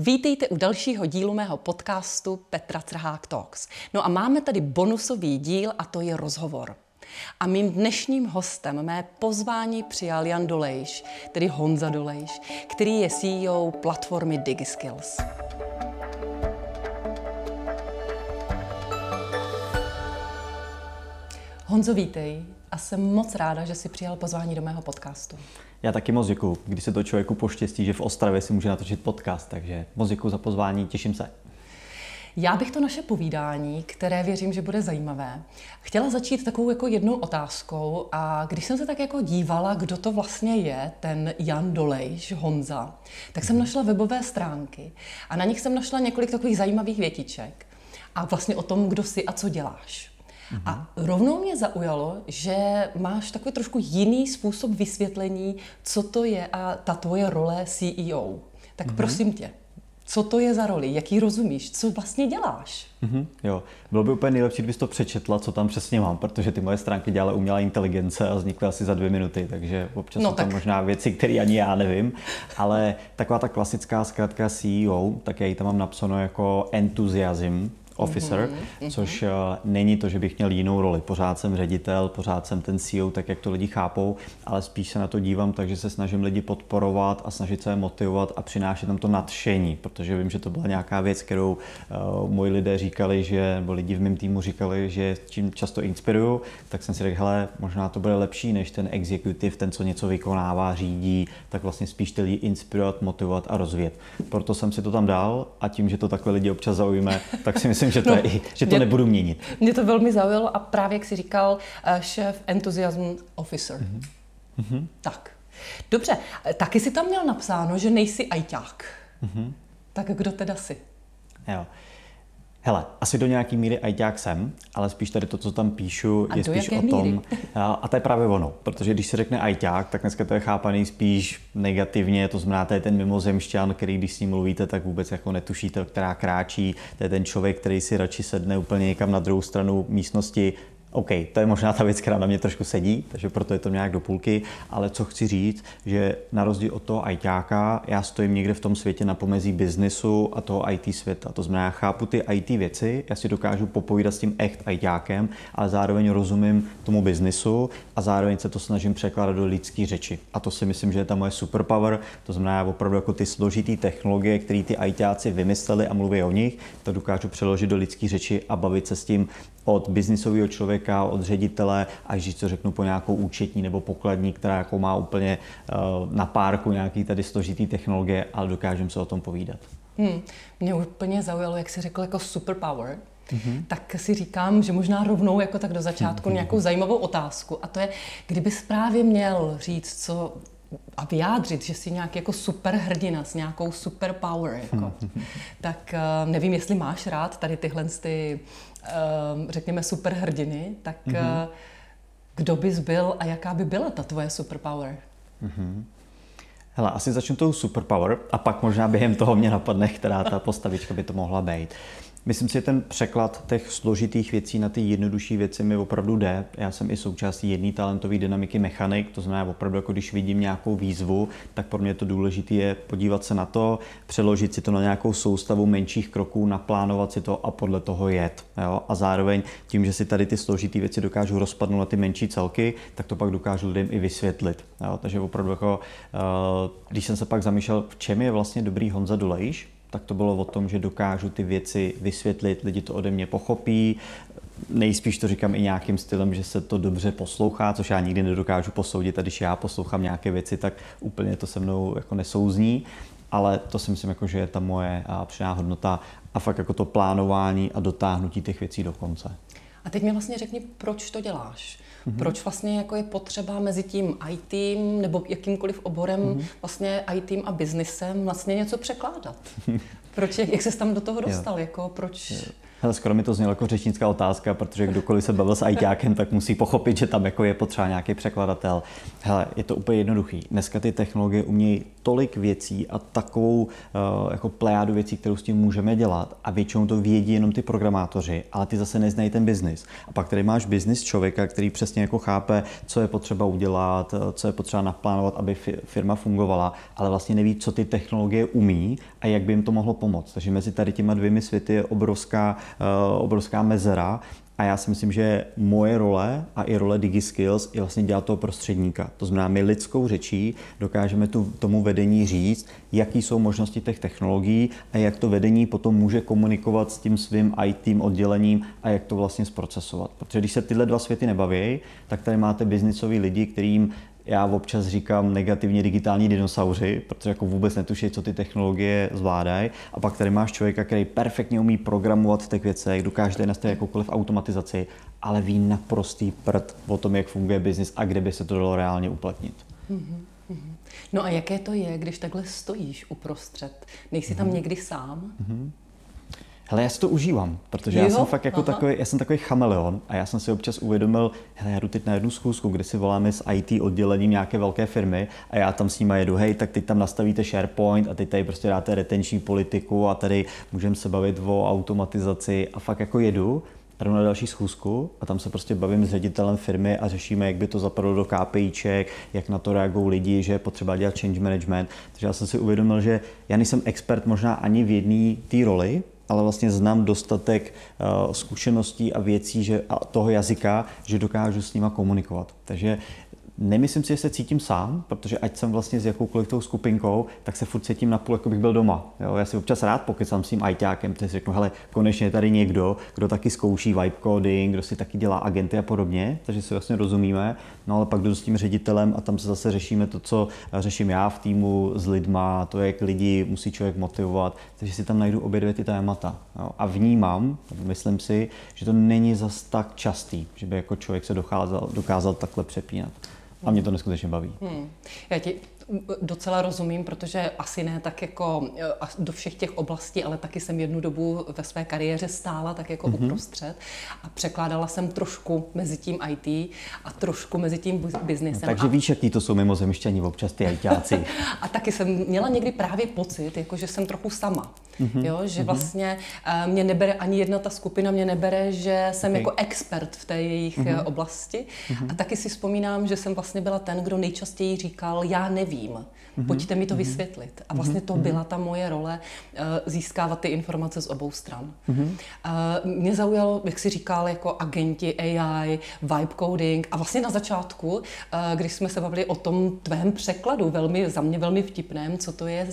Vítejte u dalšího dílu mého podcastu Petra Crhák Talks. No a máme tady bonusový díl a to je rozhovor. A mým dnešním hostem mé pozvání přijal Jan Dolejš, tedy Honza Dolejš, který je CEO platformy DigiSkills. Honzo, vítej a jsem moc ráda, že jsi přijal pozvání do mého podcastu. Já taky moc děkuju, když se to člověku poštěstí, že v Ostravě si může natočit podcast, takže moc děkuju za pozvání, těším se. Já bych to naše povídání, které věřím, že bude zajímavé, chtěla začít takovou jako jednou otázkou a když jsem se tak jako dívala, kdo to vlastně je, ten Jan Dolejš, Honza, tak jsem našla webové stránky a na nich jsem našla několik takových zajímavých větiček a vlastně o tom, kdo jsi a co děláš. A rovnou mě zaujalo, že máš takový trošku jiný způsob vysvětlení, co to je a ta tvoje role CEO. Tak prosím tě, co to je za roli, jaký rozumíš, co vlastně děláš? Jo, bylo by úplně nejlepší, kdybys to přečetla, co tam přesně mám, protože ty moje stránky dělala umělá inteligence a vznikly asi za 2 minuty, takže občas jsou tam možná věci, které ani já nevím, ale taková ta klasická zkratka CEO, tak já ji tam mám napsáno jako enthusiasm officer, což není to, že bych měl jinou roli. Pořád jsem ředitel, pořád jsem ten CEO, tak jak to lidi chápou, ale spíš se na to dívám, takže se snažím lidi podporovat a snažit se je motivovat a přinášet tam to nadšení, protože vím, že to byla nějaká věc, kterou moji lidé říkali, nebo lidi v mém týmu říkali, že čím často inspiruju, tak jsem si řekl, hele, možná to bude lepší než ten executive, ten, co něco vykonává, řídí, tak vlastně spíš ty lidi inspirovat, motivovat a rozvíjet. Proto jsem si to tam dal a tím, že to takhle lidi občas zaujme, tak si myslím, že to nebudu měnit. Mě to velmi zaujalo a právě, jak jsi říkal, šéf Enthusiasm Officer. Tak, dobře. Taky jsi tam měl napsáno, že nejsi ajťák. Tak kdo teda jsi? Jo. Hele, asi do nějaký míry ajťák jsem, ale spíš tady to, co tam píšu, je spíš o tom, a to je právě ono, protože když se řekne ajťák, tak dneska to je chápaný spíš negativně, to znamená, to je ten mimozemšťan, který když s ním mluvíte, tak vůbec jako netušíte, která kráčí, to je ten člověk, který si radši sedne úplně někam na druhou stranu místnosti. OK, to je možná ta věc, která na mě trošku sedí, takže proto je to nějak do půlky, ale co chci říct, že na rozdíl od toho ajťáka, já stojím někde v tom světě na pomezí biznesu a toho IT světa. To znamená, já chápu ty IT věci, já si dokážu popovídat s tím ajťákem, ale zároveň rozumím tomu biznesu a zároveň se to snažím překládat do lidské řeči. A to si myslím, že je ta moje superpower, to znamená, já opravdu jako ty složitý technologie, které ty ajťáci vymysleli a mluví o nich, to dokážu přeložit do lidské řeči a bavit se s tím od biznisového člověka, od ředitele, až když to řeknu po nějakou účetní nebo pokladní, která jako má úplně na párku nějaký tady složitý technologie, ale dokážeme se o tom povídat. Mě úplně zaujalo, jak jsi řekl jako superpower. Tak si říkám, že možná rovnou jako tak do začátku nějakou zajímavou otázku. A to je, kdybys právě měl říct, co a vyjádřit, že jsi nějaký jako superhrdina s nějakou superpower, jako. Tak nevím, jestli máš rád tady tyhle řekněme superhrdiny, tak kdo bys byl a jaká by byla ta tvoje superpower? Hele, asi začnu tou superpower a pak možná během toho mě napadne, která ta postavička by to mohla být. Myslím si, že ten překlad těch složitých věcí na ty jednodušší věci mi opravdu jde. Já jsem i součástí jedné talentové dynamiky mechanik, to znamená opravdu, jako když vidím nějakou výzvu, tak pro mě to důležité je podívat se na to, přeložit si to na nějakou soustavu menších kroků, naplánovat si to a podle toho jet. Jo? A zároveň tím, že si tady ty složité věci dokážu rozpadnout na ty menší celky, tak to pak dokážu lidem i vysvětlit. Jo? Takže opravdu, jako, když jsem se pak zamýšlel, v čem je vlastně dobrý Honza Dolejš, tak to bylo o tom, že dokážu ty věci vysvětlit, lidi to ode mě pochopí. Nejspíš to říkám i nějakým stylem, že se to dobře poslouchá, což já nikdy nedokážu posoudit a když já poslouchám nějaké věci, tak úplně to se mnou jako nesouzní. Ale to si myslím, jako, že je ta moje přidaná hodnota a fakt jako to plánování a dotáhnutí těch věcí do konce. A teď mi vlastně řekni, proč to děláš? Proč vlastně jako je potřeba mezi tím IT nebo jakýmkoliv oborem vlastně IT a biznisem vlastně něco překládat? Proč, jak ses tam do toho dostal? Jako, proč? Hele, skoro mi to znělo jako řečnická otázka, protože kdokoliv se bavil s ajťákem, tak musí pochopit, že tam jako je potřeba nějaký překladatel. Hele, je to úplně jednoduchý. Dneska ty technologie umějí tolik věcí a takovou jako plejádu věcí, kterou s tím můžeme dělat, a většinou to vědí jenom ty programátoři, ale ty zase neznají ten biznis. A pak tady máš biznis člověka, který přesně jako chápe, co je potřeba udělat, co je potřeba naplánovat, aby firma fungovala, ale vlastně neví, co ty technologie umí a jak by jim to mohlo pomoct. Takže mezi tady těma dvěmi světy je obrovská mezera. A já si myslím, že moje role a i role DigiSkills je vlastně dělat toho prostředníka. To znamená, my lidskou řečí dokážeme tomu vedení říct, jaký jsou možnosti těch technologií a jak to vedení potom může komunikovat s tím svým IT oddělením a jak to vlastně zprocesovat. Protože když se tyhle dva světy nebaví, tak tady máte biznisový lidi, kterým já občas říkám negativně digitální dinosauři, protože jako vůbec netuší, co ty technologie zvládají. A pak tady máš člověka, který perfektně umí programovat v těch věcech, dokáže nastavit jakoukoliv automatizaci, ale ví naprostý prd o tom, jak funguje biznis a kde by se to dalo reálně uplatnit. No a jaké to je, když takhle stojíš uprostřed? Nejsi tam někdy sám? Hele, já si to užívám, protože já jsem fakt jako takový chameleon a já jsem si občas uvědomil, hele, já jdu teď na jednu schůzku, kde si voláme s IT oddělením nějaké velké firmy a já tam s nima jedu, hej, tak teď tam nastavíte SharePoint a teď tady prostě dáte retenční politiku a tady můžeme se bavit o automatizaci a fakt jako jedu a jdu na další schůzku a tam se prostě bavím s ředitelem firmy a řešíme, jak by to zapadlo do KPIček, jak na to reagují lidi, že je potřeba dělat change management. Takže já jsem si uvědomil, že já nejsem expert možná ani v jedné té roli, ale vlastně znám dostatek zkušeností a věcí a toho jazyka, že dokážu s nima komunikovat. Takže nemyslím si, že se cítím sám, protože ať jsem vlastně s jakoukoliv tou skupinkou, tak se furt cítím napůl, jako bych byl doma. Jo? Já si občas rád pokecám s tím ajťákem, který si řeknu, hele, konečně je tady někdo, kdo taky zkouší vibe coding, kdo si taky dělá agenty a podobně, takže si vlastně rozumíme. No ale pak jdu s tím ředitelem a tam se zase řešíme to, co řeším já v týmu s lidma, to, jak lidi musí člověk motivovat, takže si tam najdu obě dvě ty témata. Jo? A vnímám, myslím si, že to není zas tak častý, že by jako člověk se dokázal takhle přepínat. A mě to neskutečně baví. Já ti docela rozumím, protože asi ne tak jako do všech těch oblastí, ale taky jsem jednu dobu ve své kariéře stála tak jako uprostřed a překládala jsem trošku mezi tím IT a trošku mezi tím biznesem. No, takže víš, jaký to jsou mimozemšťani občas ty ITáci. A taky jsem měla někdy právě pocit, jako že jsem trochu sama. Jo, že vlastně mě nebere ani jedna ta skupina, mě nebere, že jsem jako expert v té jejich oblasti. A taky si vzpomínám, že jsem vlastně byla ten, kdo nejčastěji říkal, já nevím. Pojďte mi to vysvětlit. A vlastně to byla ta moje role, získávat ty informace z obou stran. Mě zaujalo, jak jsi říkal, jako agenti, AI, vibe coding. A vlastně na začátku, když jsme se bavili o tom tvém překladu, za mě velmi vtipném, co to je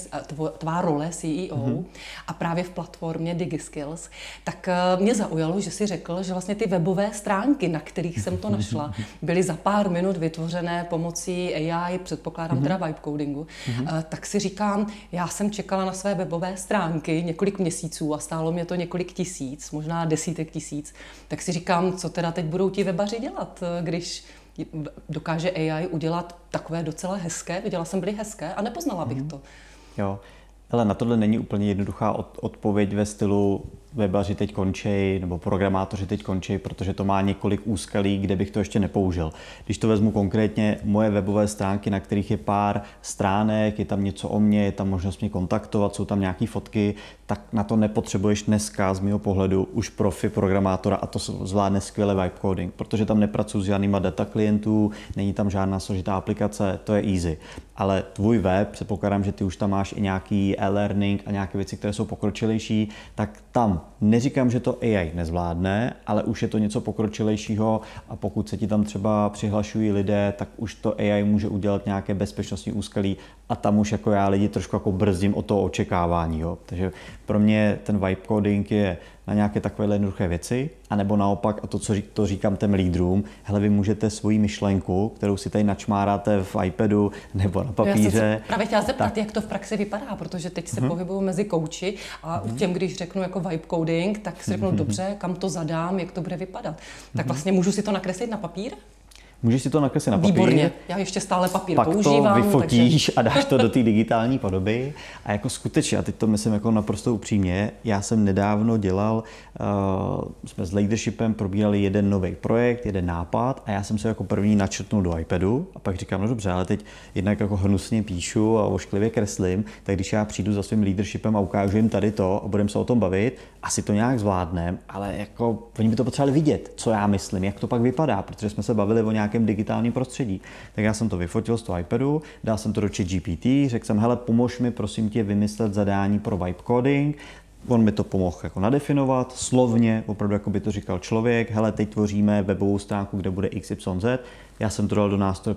tvá role CEO, a právě v platformě DigiSkills, tak mě zaujalo, že jsi řekl, že vlastně ty webové stránky, na kterých jsem to našla, byly za pár minut vytvořené pomocí AI, předpokládám teda vibe codingu. Tak si říkám, já jsem čekala na své webové stránky několik měsíců a stálo mě to několik tisíc, možná desítek tisíc. Tak si říkám, co teda teď budou ti webaři dělat, když dokáže AI udělat takové docela hezké, viděla jsem, byly hezké a nepoznala bych to. Jo, ale na tohle není úplně jednoduchá odpověď ve stylu webaři teď končí, nebo programátoři teď končí, protože to má několik úskalí, kde bych to ještě nepoužil. Když to vezmu konkrétně, moje webové stránky, na kterých je pár stránek, je tam něco o mně, je tam možnost mě kontaktovat, jsou tam nějaké fotky, tak na to nepotřebuješ dneska z mého pohledu už profi programátora a to zvládne skvěle vibe coding, protože tam nepracuji s žádnýma data klientů, není tam žádná složitá aplikace, to je easy. Ale tvůj web, předpokládám, že ty už tam máš i nějaký e-learning a nějaké věci, které jsou pokročilejší, tak tam neříkám, že to AI nezvládne, ale už je to něco pokročilejšího a pokud se ti tam třeba přihlašují lidé, tak už to AI může udělat nějaké bezpečnostní úskalí a tam už jako já lidi trošku jako brzdím o to očekávání. Jo. Takže pro mě ten vibe coding je na nějaké takové jednoduché věci, anebo naopak, a to říkám těm lídrům, hele, vy můžete svoji myšlenku, kterou si tady načmáráte v iPadu nebo na papíře. Já jsem právě chtěla zeptat, jak to v praxi vypadá, protože teď se pohybuju mezi kouči a těm, když řeknu jako vibe coding, tak si řeknu, dobře, kam to zadám, jak to bude vypadat. Tak vlastně můžu si to nakreslit na papír? Můžeš si to nakreslit na papír. Výborně, já ještě stále papír pak používám. Pak to vyfotíš a dáš to do té digitální podoby. A jako skutečně, a teď to myslím jako naprosto upřímně, já jsem nedávno dělal, jsme s Leadershipem probírali jeden nový projekt, jeden nápad a já jsem se jako první načrtnul do iPadu a pak říkám, no dobře, ale teď jednak jako hnusně píšu a ošklivě kreslím, tak když já přijdu za svým Leadershipem a ukážu jim tady to a budeme se o tom bavit, asi to nějak zvládneme, ale jako oni by to potřebovali vidět, co já myslím, jak to pak vypadá, protože jsme se bavili o nějakém digitálním prostředí. Tak já jsem to vyfotil z toho iPadu, dal jsem to do ChatGPT, řekl jsem, hele, pomož mi prosím tě vymyslet zadání pro vibe coding. On mi to pomohl jako nadefinovat, slovně, opravdu jako by to říkal člověk, hele, teď tvoříme webovou stránku, kde bude XYZ. Já jsem to dal do nástroje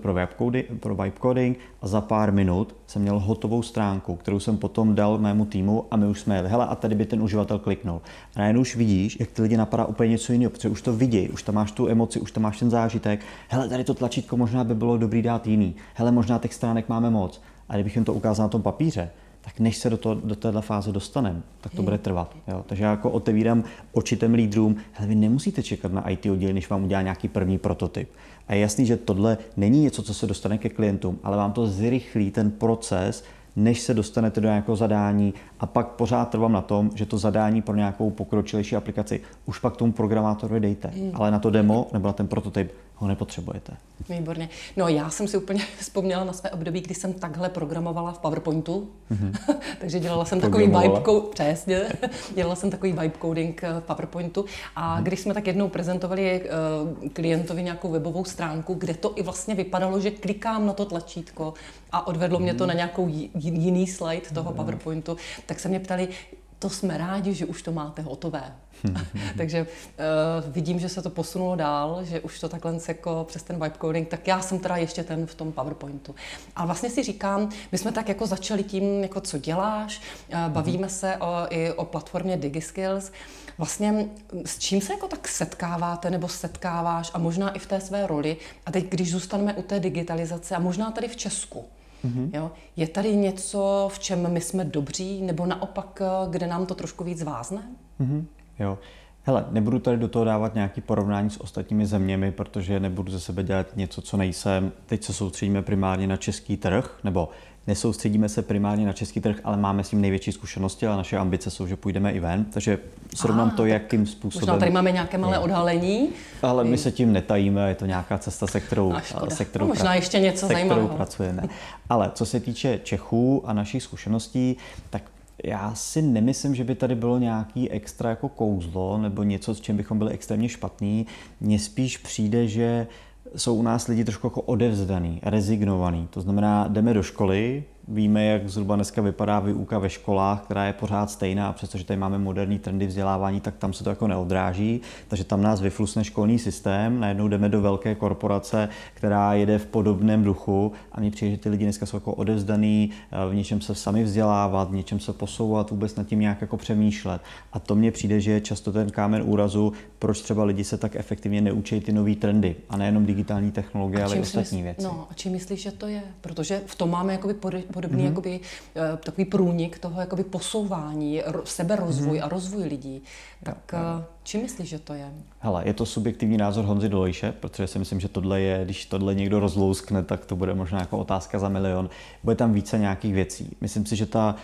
pro vibe coding a za pár minut jsem měl hotovou stránku, kterou jsem potom dal mému týmu a my už jsme jeli, hele, a tady by ten uživatel kliknul. A najednou už vidíš, jak ty lidi napadá úplně něco jiného, protože už to vidějí, už tam máš tu emoci, už tam máš ten zážitek. Hele, tady to tlačítko možná by bylo dobrý dát jiný. Hele, možná těch stránek máme moc. A kdybych jim to ukázal na tom papíře, tak než se do téhle fáze dostaneme, tak to bude trvat. Jo? Takže já jako otevírám oči těm lídrům, hele, vy nemusíte čekat na IT oddělení, než vám udělá nějaký první prototyp. A je jasný, že tohle není něco, co se dostane ke klientům, ale vám to zrychlí ten proces, než se dostanete do nějakého zadání a pak pořád trvám na tom, že to zadání pro nějakou pokročilejší aplikaci už pak tomu programátorovi dejte. Ale na to demo nebo na ten prototyp ho nepotřebujete. Výborně. No já jsem si úplně vzpomněla na své období, kdy jsem takhle programovala v PowerPointu. Takže dělala jsem takový vibe coding, přesně, dělala jsem takový vibe coding v PowerPointu a když jsme tak jednou prezentovali klientovi nějakou webovou stránku, kde to i vlastně vypadalo, že klikám na to tlačítko a odvedlo mě to na nějakou jiný slide toho PowerPointu, tak se mě ptali, to jsme rádi, že už to máte hotové. Takže vidím, že se to posunulo dál, že už to takhle jako přes ten vibe coding, tak já jsem teda ještě ten v tom PowerPointu. A vlastně si říkám, my jsme tak jako začali tím, jako co děláš, bavíme se i o platformě DigiSkills. Vlastně s čím se jako tak setkáváte nebo setkáváš a možná i v té své roli, a teď když zůstaneme u té digitalizace a možná tady v Česku, jo, je tady něco, v čem my jsme dobří, nebo naopak, kde nám to trošku víc vázne? Jo. Hele, nebudu tady do toho dávat nějaké porovnání s ostatními zeměmi, protože nebudu ze sebe dělat něco, co nejsem. Teď se soustředíme primárně na český trh, nebo nesoustředíme se primárně na český trh, ale máme s ním největší zkušenosti, ale naše ambice jsou, že půjdeme i ven, takže srovnám to, jakým způsobem. Možná tady máme nějaké malé odhalení. Ale my se tím netajíme, je to nějaká cesta, se kterou možná ještě něco zajímavého pracujeme. Ale co se týče Čechů a našich zkušeností, tak já si nemyslím, že by tady bylo nějaký extra jako kouzlo nebo něco, s čím bychom byli extrémně špatní. Mně spíš přijde, že jsou u nás lidi trošku jako odevzdaný, rezignovaný. To znamená, jdeme do školy, víme, jak zhruba dneska vypadá výuka ve školách, která je pořád stejná, a přestože tady máme moderní trendy vzdělávání, tak tam se to jako neodráží, takže tam nás vyflusne školní systém, najednou jdeme do velké korporace, která jede v podobném duchu a mně přijde, že ty lidi dneska jsou jako odevzdaný, v něčem se sami vzdělávat, v něčem se posouvat, vůbec nad tím nějak jako přemýšlet. A to mně přijde, že je často ten kámen úrazu, proč třeba lidi se tak efektivně neučí ty nový trendy a nejenom digitální technologie, ale i ostatní věci. No, a čím myslíš, že to je? Protože v tom máme jakoby podobný jakoby, takový průnik toho jakoby posouvání, seberozvoj a rozvoj lidí. Tak čím myslíš, že to je? Hele, je to subjektivní názor Honzy Dolejše, protože si myslím, že tohle je, když tohle někdo rozlouskne, tak to bude možná jako otázka za milion. Bude tam více nějakých věcí. Myslím si, že ta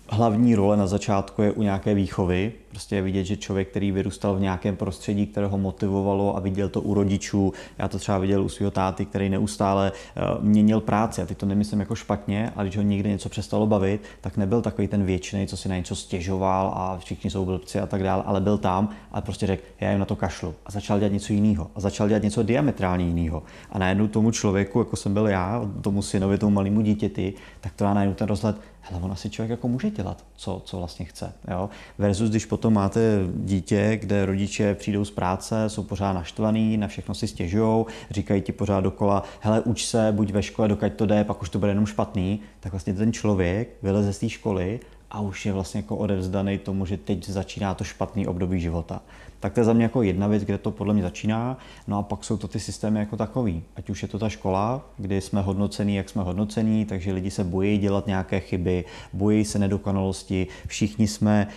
hlavní role na začátku je u nějaké výchovy. Prostě je vidět, že člověk, který vyrůstal v nějakém prostředí, které ho motivovalo a viděl to u rodičů. Já to třeba viděl u svého táty, který neustále měnil práci. A teď to nemyslím jako špatně, ale když ho někde něco přestalo bavit, tak nebyl takový ten věčný, co si na něco stěžoval a všichni jsou blbci a tak dále, ale byl tam a prostě řekl, já jim na to kašlu. A začal dělat něco jiného. A začal dělat něco diametrálně jiného. A najednou tomu člověku, jako jsem byl já, tomu synovi, tomu malému dítěti, tak to dá najednou ten rozhled, hele, on asi člověk jako může dělat, co vlastně chce. Jo? Versus když potom máte dítě, kde rodiče přijdou z práce, jsou pořád naštvaný, na všechno si stěžujou, říkají ti pořád dokola, hele, uč se, buď ve škole, dokud to jde, pak už to bude jenom špatný, tak vlastně ten člověk vyleze z té školy a už je vlastně jako odevzdaný tomu, že teď začíná to špatný období života. Tak to je za mě jako jedna věc, kde to podle mě začíná. No a pak jsou to ty systémy jako takový. Ať už je to ta škola, kdy jsme hodnocení, jak jsme hodnocení, takže lidi se bojí dělat nějaké chyby, bojí se nedokonalosti. Všichni jsme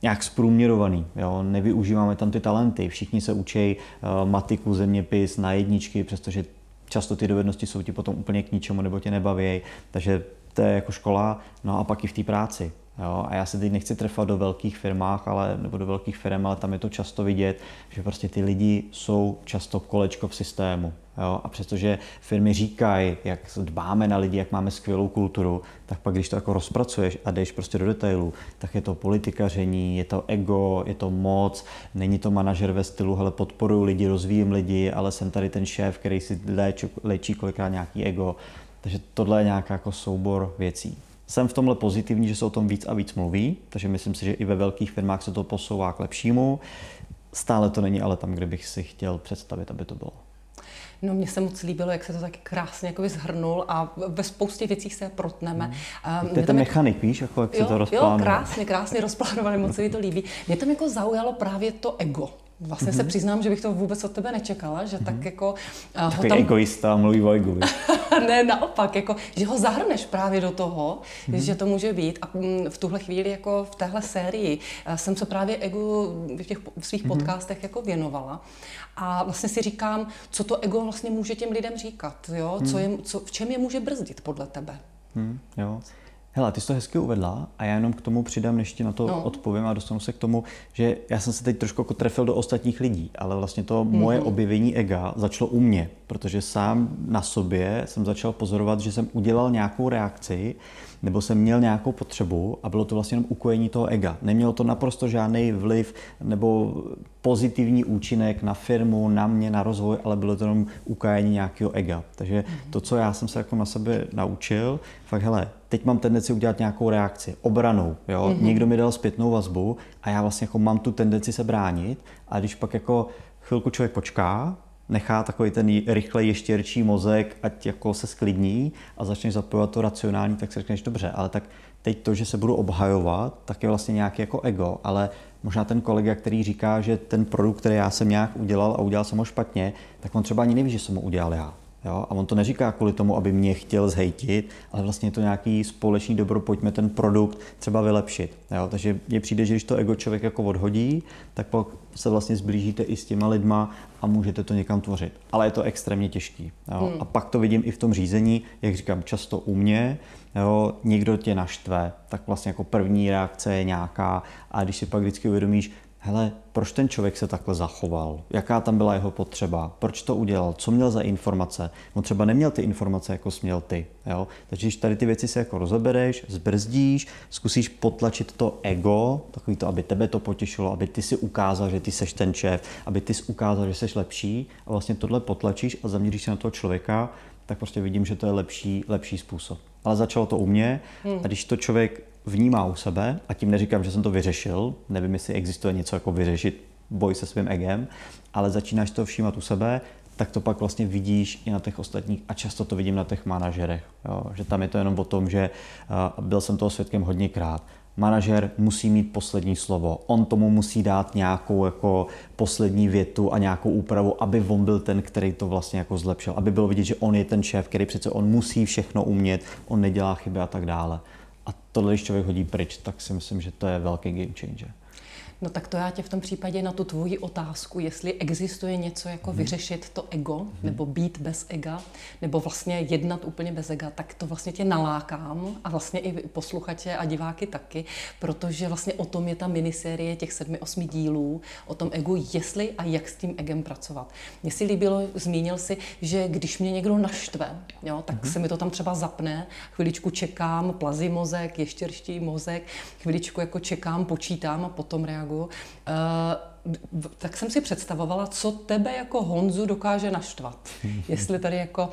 nějak zprůměrovaný. Jo? Nevyužíváme tam ty talenty. Všichni se učí matiku, zeměpis na jedničky, přestože často ty dovednosti jsou ti potom úplně k ničemu nebo tě nebaví. Takže to je jako škola, no a pak i v té práci. Jo? A já se teď nechci trefat do velkých firmách, nebo do velkých firm, ale tam je to často vidět, že prostě ty lidi jsou často kolečko v systému. Jo? A přestože firmy říkají, jak dbáme na lidi, jak máme skvělou kulturu, tak pak když to jako rozpracuješ a jdeš prostě do detailu, tak je to politikaření, je to ego, je to moc, není to manažer ve stylu, hele, podporuju lidi, rozvíjím lidi, ale jsem tady ten šéf, který si léčí kolikrát nějaký ego. Takže tohle je nějaký jako soubor věcí. Jsem v tomhle pozitivní, že se o tom víc a víc mluví, takže myslím si, že i ve velkých firmách se to posouvá k lepšímu. Stále to není ale tam, kde bych si chtěl představit, aby to bylo. No, mně se moc líbilo, jak se to taky krásně shrnul a ve spoustě věcí se protneme. To je ten mechanik, víš, jako jak se to rozplánuje. Jo, krásně rozplánované, moc se mi to líbí. Mě tam jako zaujalo právě to ego. Vlastně se přiznám, že bych to vůbec od tebe nečekala, že tak jako... Takový egoista, mluví o egu. Ne, naopak, jako, že ho zahrneš právě do toho, že to může být. A v tuhle chvíli, jako v téhle sérii, jsem se právě egu v těch svých podcastech jako věnovala. A vlastně si říkám, co to ego vlastně může těm lidem říkat, jo? V čem je může brzdit podle tebe? Jo. Hele, ty jsi to hezky uvedla a já jenom k tomu přidám, než ti na to odpovím a dostanu se k tomu, že já jsem se teď trošku jako trefil do ostatních lidí, ale vlastně to moje objevení ega začalo u mě, protože sám na sobě jsem začal pozorovat, že jsem udělal nějakou reakci, nebo jsem měl nějakou potřebu a bylo to vlastně jenom ukojení toho ega. Nemělo to naprosto žádný vliv nebo pozitivní účinek na firmu, na mě, na rozvoj, ale bylo to jenom ukojení nějakého ega. Takže to, co já jsem se jako na sebe naučil, fakt hele, teď mám tendenci udělat nějakou reakci, obranou, jo? Někdo mi dal zpětnou vazbu a já vlastně jako mám tu tendenci se bránit a když pak jako chvilku člověk počká, nechá takový ten rychle ještěrčí mozek, ať jako se sklidní a začneš zapojovat to racionální, tak si řekneš dobře, ale tak teď to, že se budu obhajovat, tak je vlastně nějaký jako ego, ale možná ten kolega, který říká, že ten produkt, který já jsem nějak udělal a udělal jsem ho špatně, tak on třeba ani neví, že jsem ho udělal já. Jo? A on to neříká kvůli tomu, aby mě chtěl zhejtit, ale vlastně je to nějaký společný dobro, pojďme ten produkt třeba vylepšit. Jo? Takže mně přijde, že když to ego člověk jako odhodí, tak pak se vlastně zblížíte i s těma lidma a můžete to někam tvořit. Ale je to extrémně těžký. Jo? A pak to vidím i v tom řízení, jak říkám, často u mě, jo? Někdo tě naštve, tak vlastně jako první reakce je nějaká a když si pak vždycky uvědomíš, hele, proč ten člověk se takhle zachoval? Jaká tam byla jeho potřeba? Proč to udělal? Co měl za informace? On třeba neměl ty informace, jako jsi měl ty. Jo? Takže když tady ty věci se jako rozebereš, zbrzdíš, zkusíš potlačit to ego, takový to, aby tebe to potěšilo, aby ty si ukázal, že ty seš ten šéf, aby ty si ukázal, že seš lepší a vlastně tohle potlačíš a zaměříš se na toho člověka, tak prostě vidím, že to je lepší způsob. Ale začalo to u mě a když to člověk vnímá u sebe, a tím neříkám, že jsem to vyřešil, nevím, jestli existuje něco jako vyřešit boj se svým egem, ale začínáš to všímat u sebe, tak to pak vlastně vidíš i na těch ostatních a často to vidím na těch manažerech. Jo? Že tam je to jenom o tom, že byl jsem toho svědkem hodněkrát. Manažer musí mít poslední slovo. On tomu musí dát nějakou jako poslední větu a nějakou úpravu, aby on byl ten, který to vlastně jako zlepšil. Aby bylo vidět, že on je ten šéf, který přece on musí všechno umět, on nedělá chyby a tak dále. A tohle, když člověk hodí pryč, tak si myslím, že to je velký game changer. No tak to já tě v tom případě na tu tvoji otázku, jestli existuje něco jako vyřešit to ego, nebo být bez ega, nebo vlastně jednat úplně bez ega, tak to vlastně tě nalákám a vlastně i posluchače a diváky taky, protože vlastně o tom je ta minisérie těch 7-8 dílů, o tom egu, jestli a jak s tím egem pracovat. Mně si líbilo, zmínil si, že když mě někdo naštve, jo, tak se mi to tam třeba zapne, chviličku čekám, plazí mozek, ještěrští mozek, chviličku jako čekám, počítám a potom reaguju. Tak jsem si představovala, co tebe jako Honzu dokáže naštvat. Jestli tady jako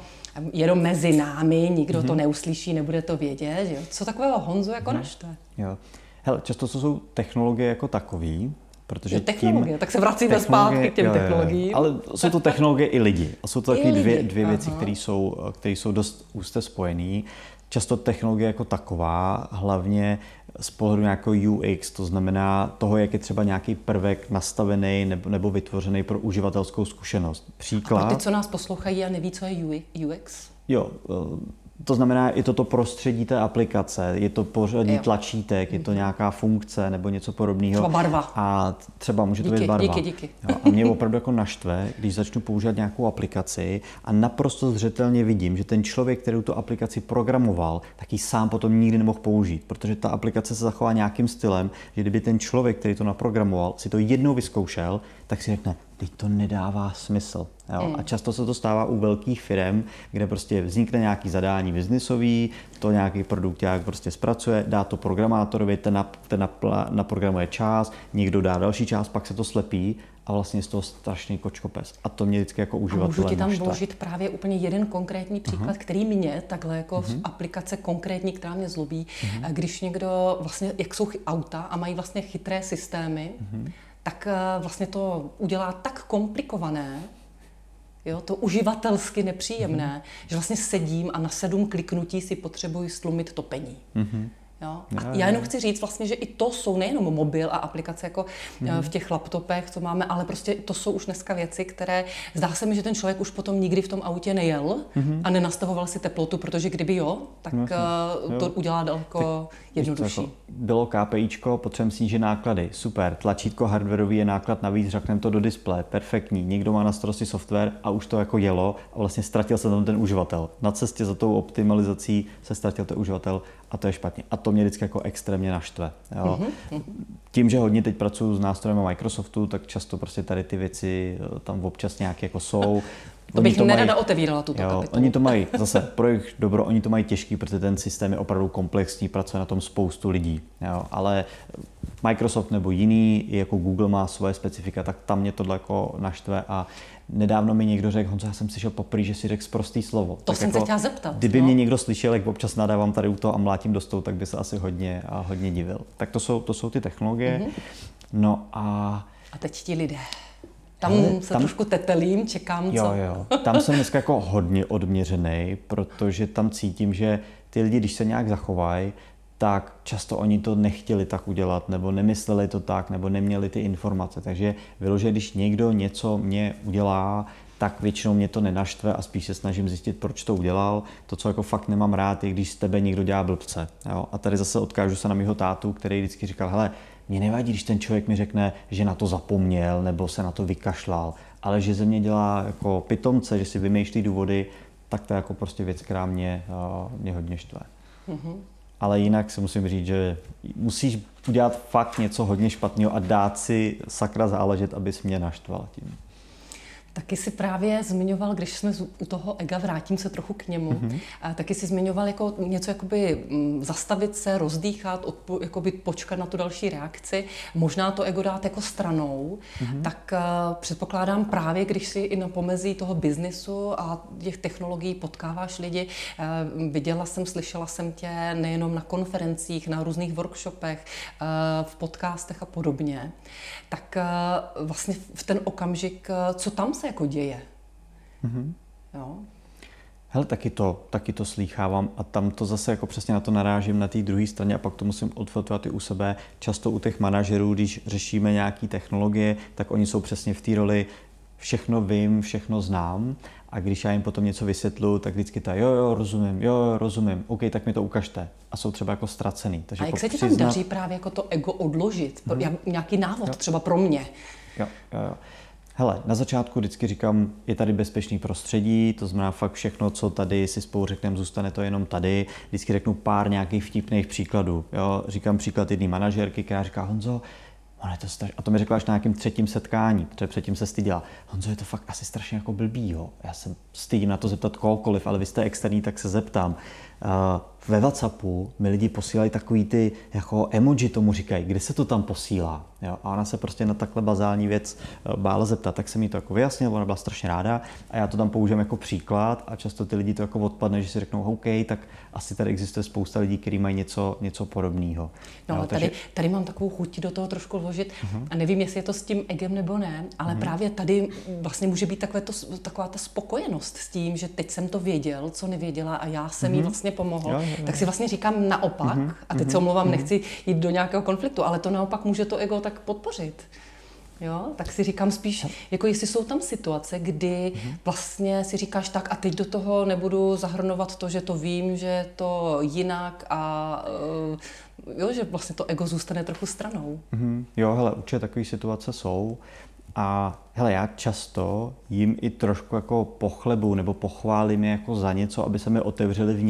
jenom mezi námi, nikdo to neuslyší, nebude to vědět, jo? Co takového Honzu jako naštve? Jo. Hele, často to jsou technologie jako takový, protože technologie, tak se vracíme zpátky k těm technologiím. Ale jsou to technologie i lidi. A jsou to takové dvě věci, které jsou dost úzce spojené. Často technologie jako taková, hlavně z pohledu nějakého UX, to znamená toho, jak je třeba nějaký prvek nastavený nebo vytvořený pro uživatelskou zkušenost. Příklad. A pro ty, co nás poslouchají a neví, co je UX? Jo, To znamená, je to prostředí té aplikace, je to pořadí tlačítek, je to nějaká funkce nebo něco podobného. Třeba barva. A třeba může to být barva. Díky. Jo, a mě opravdu jako naštve, když začnu používat nějakou aplikaci a naprosto zřetelně vidím, že ten člověk, který tu aplikaci programoval, tak ji sám potom nikdy nemohl použít, protože ta aplikace se zachová nějakým stylem, že kdyby ten člověk, který to naprogramoval, si to jednou vyzkoušel, tak si řekne, teď to nedává smysl. Jo? A často se to stává u velkých firm, kde prostě vznikne nějaký zadání biznisový, to nějaký produkták prostě zpracuje, dá to programátorovi, ten naprogramuje část, někdo dá další část, pak se to slepí a vlastně z toho strašný kočkopes. A to mě vždycky jako uživatele můžu ti tam naštve. vložit právě úplně jeden konkrétní příklad, který mě takhle jako v aplikace konkrétní, která mě zlobí, když někdo vlastně, jak jsou auta a mají vlastně chytré systémy, tak vlastně to udělá tak komplikované, jo, to uživatelsky nepříjemné, že vlastně sedím a na 7 kliknutí si potřebuji slumit topení. Jo? A já jenom chci říct vlastně, že i to jsou nejenom mobil a aplikace jako v těch laptopech, co máme, ale prostě to jsou už dneska věci, které zdá se mi, že ten člověk už potom nikdy v tom autě nejel a nenastavoval si teplotu, protože kdyby tak to udělá daleko jednodušší. Jako bylo KPIčko, potřebujeme snížit náklady, super, tlačítko hardwareový je náklad navíc, řekneme to do displeje, perfektní, někdo má na starosti software a už to jako jelo a vlastně ztratil se tam ten uživatel. Na cestě za tou optimalizací se ztratil ten uživatel a to je špatně. A to mě vždycky jako extrémně naštve. Jo. Tím, že hodně teď pracuji s nástrojem Microsoftu, tak často prostě tady ty věci tam občas nějaké jako jsou. To bych nerada otevírala tuto kapitolu. Oni to mají, zase pro jejich dobro, oni to mají těžký, protože ten systém je opravdu komplexní, pracuje na tom spoustu lidí. Jo. Ale Microsoft nebo jiný, jako Google má svoje specifika, tak tam mě tohle jako naštve a nedávno mi někdo řekl, Honzo, já jsem slyšel poprvé, že si řekl sprostý slovo. To jsem se chtěla zeptat. Kdyby mě někdo slyšel, jak občas nadávám tady u toho a mlátím do stolu, tak by se asi hodně divil. Tak to jsou ty technologie. No a teď ti lidé. Tam trošku tetelím, čekám, co? Jo. Tam jsem dneska jako hodně odměřený, protože tam cítím, že ty lidi, když se nějak zachovají, tak často oni to nechtěli tak udělat, nebo nemysleli to tak, nebo neměli ty informace. Takže vyloženě, když někdo něco mě udělá, tak většinou mě to nenaštve a spíš se snažím zjistit, proč to udělal. To, co jako fakt nemám rád, je, když z tebe někdo dělá blbce. Jo? A tady zase odkážu se na mýho tátu, který vždycky říkal, hele, mě nevadí, když ten člověk mi řekne, že na to zapomněl nebo se na to vykašlal, ale že ze mě dělá jako pitomce, že si vymýšlí důvody, tak to je jako prostě věc, která mě hodně štve. Ale jinak si musím říct, že musíš udělat fakt něco hodně špatného a dát si sakra záležet, abys mě naštval tím. Taky si právě zmiňoval, když jsme u toho ega, vrátím se trochu k němu, taky si zmiňoval jako něco jakoby zastavit se, rozdýchat, jakoby počkat na tu další reakci, možná to ego dát jako stranou, tak předpokládám právě, když si i na pomezí toho biznisu a těch technologií potkáváš lidi, viděla jsem, slyšela jsem tě nejenom na konferencích, na různých workshopech, v podcastech a podobně, tak vlastně v ten okamžik, co tam se jako děje. Jo? Hele, taky to slýchávám a tam to zase jako přesně na to narážím na té druhé straně a pak to musím odfiltrovat i u sebe. Často u těch manažerů, když řešíme nějaké technologie, tak oni jsou přesně v té roli všechno vím, všechno znám a když já jim potom něco vysvětluju, tak vždycky jo, rozumím, OK, tak mi to ukažte. A jsou třeba jako ztracený. Takže a jak se ti tam daří právě jako to ego odložit? Nějaký návod třeba pro mě? Jo. Hele, na začátku vždycky říkám, je tady bezpečný prostředí, to znamená fakt všechno, co tady si spolu řekneme, zůstane to jenom tady. Vždycky řeknu pár nějakých vtipných příkladů. Jo? Říkám příklad jedné manažerky, která říká, Honzo, a to mi řekla až na nějakém 3. setkání, protože předtím se styděla. Honzo, je to fakt asi strašně jako blbý, jo? Já se stydím na to zeptat kohokoliv, ale vy jste externí, tak se zeptám. Ve WhatsAppu mi lidi posílají takový ty jako emoji, tomu říkají, kde se to tam posílá. Jo? A ona se prostě na takhle bazální věc bála zeptat, tak jsem jí to jako vyjasnil, ona byla strašně ráda a já to tam použijem jako příklad a často ty lidi to jako odpadne, že si řeknou, OK, tak asi tady existuje spousta lidí, kteří mají něco podobného. No, jo, tady mám takovou chuť do toho trošku vložit a nevím, jestli je to s tím egem nebo ne, ale právě tady vlastně může být taková ta spokojenost s tím, že teď jsem to věděl, co nevěděla a já jsem jí vlastně pomohl. Jo. Tak si vlastně říkám naopak, a teď se omlouvám, nechci jít do nějakého konfliktu, ale to naopak může to ego tak podpořit. Jo, tak si říkám spíš, jako jestli jsou tam situace, kdy vlastně si říkáš tak a teď do toho nebudu zahrnovat to, že to vím, že je to jinak a jo, že vlastně to ego zůstane trochu stranou. Jo, hele, určitě takové situace jsou. A hele, já často jim i trošku jako pochlebu nebo pochválím je jako za něco, aby se mi otevřeli v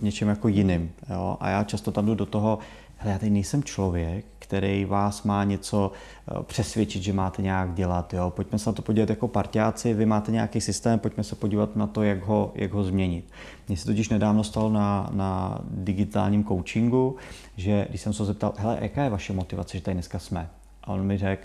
něčem jako jiným. Jo? A já často tam jdu do toho, hele, já tady nejsem člověk, který vás má něco přesvědčit, že máte nějak dělat. Jo? Pojďme se na to podívat jako parťáci, vy máte nějaký systém, pojďme se podívat na to, jak ho změnit. Mně se totiž nedávno stalo na digitálním coachingu, že když jsem se zeptal, hele, jaká je vaše motivace, že tady dneska jsme? A on mi řekl,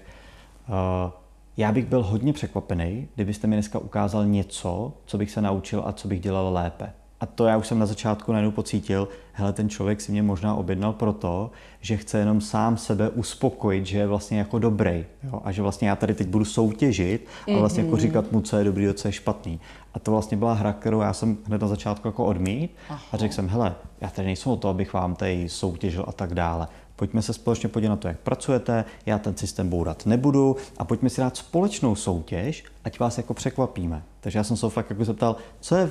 já bych byl hodně překvapený, kdybyste mi dneska ukázal něco, co bych se naučil a co bych dělal lépe. A to já už jsem na začátku najednou pocítil, hele, ten člověk si mě možná objednal proto, že chce jenom sám sebe uspokojit, že je vlastně jako dobrý. Jo? A že vlastně já tady teď budu soutěžit a vlastně jako říkat mu, co je dobrý a co je špatný. A to vlastně byla hra, kterou já jsem hned na začátku jako odmít a řekl jsem, hele, já tady nejsem o to, abych vám tady soutěžil a tak dále. Pojďme se společně podívat na to, jak pracujete, já ten systém bourat nebudu a pojďme si dát společnou soutěž, ať vás jako překvapíme. Takže já jsem se fakt jako zeptal, co je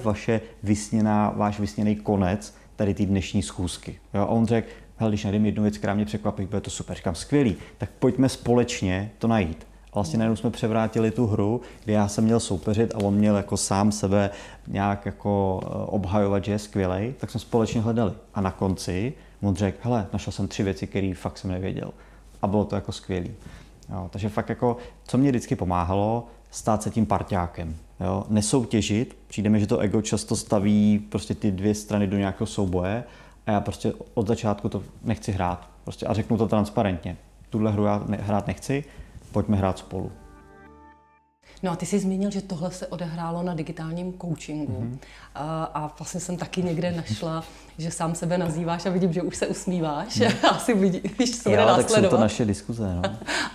váš vysněný konec tady té dnešní schůzky. Jo? A on řekl, hele, když najdeme jednu věc, která mě překvapí, bude to super. Říkám, skvělý, tak pojďme společně to najít. A vlastně najednou jsme převrátili tu hru, kde já jsem měl soupeřit a on měl jako sám sebe nějak jako obhajovat, že je skvělej, tak jsme společně hledali. A na konci on řekl, hele, našel jsem 3 věci, které fakt jsem nevěděl. A bylo to jako skvělý. Jo, takže fakt jako, co mě vždycky pomáhalo, stát se tím parťákem. Jo? Nesoutěžit, přijde mi, že to ego často staví prostě ty 2 strany do nějakého souboje a já prostě od začátku to nechci hrát. Prostě a řeknu to transparentně. Tuhle hru já hrát nechci, pojďme hrát spolu. No a ty jsi zmínil, že tohle se odehrálo na digitálním coachingu. A vlastně jsem taky někde našla, že sám sebe nazýváš a vidím, že už se usmíváš. Asi víš, co bude následovat. Tak jsou to naše diskuze. No.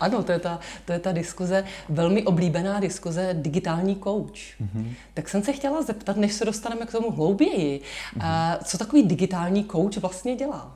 Ano, to je ta diskuze, velmi oblíbená diskuze digitální coach. Tak jsem se chtěla zeptat, než se dostaneme k tomu hlouběji, co takový digitální coach vlastně dělá?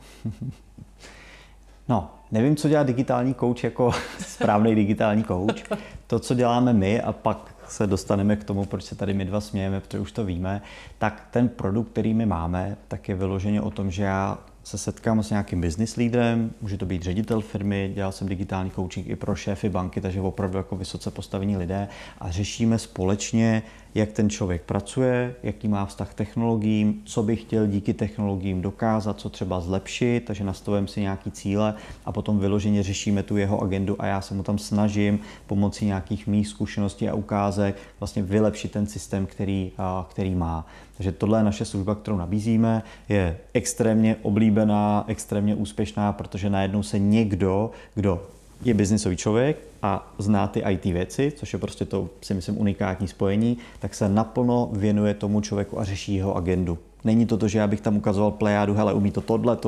No, nevím, co dělá digitální coach jako správný digitální coach. To, co děláme my, a pak se dostaneme k tomu, proč se tady my dva smějeme, protože už to víme, tak ten produkt, který my máme, tak je vyloženě o tom, že já se setkám s nějakým business lídrem, může to být ředitel firmy, dělal jsem digitální coaching i pro šéfy banky, takže opravdu jako vysoce postavení lidé a řešíme společně, jak ten člověk pracuje, jaký má vztah k technologiím, co by chtěl díky technologiím dokázat, co třeba zlepšit, takže nastavujeme si nějaký cíle a potom vyloženě řešíme tu jeho agendu a já se mu tam snažím pomocí nějakých mých zkušeností a ukázek vlastně vylepšit ten systém, který má. Takže tohle je naše služba, kterou nabízíme, je extrémně oblíbená, extrémně úspěšná, protože najednou se někdo, kdo je biznisový člověk a zná ty IT věci, což je prostě to, si myslím, unikátní spojení, tak se naplno věnuje tomu člověku a řeší jeho agendu. Není to, že já bych tam ukazoval plejádu, hele, umí to tohle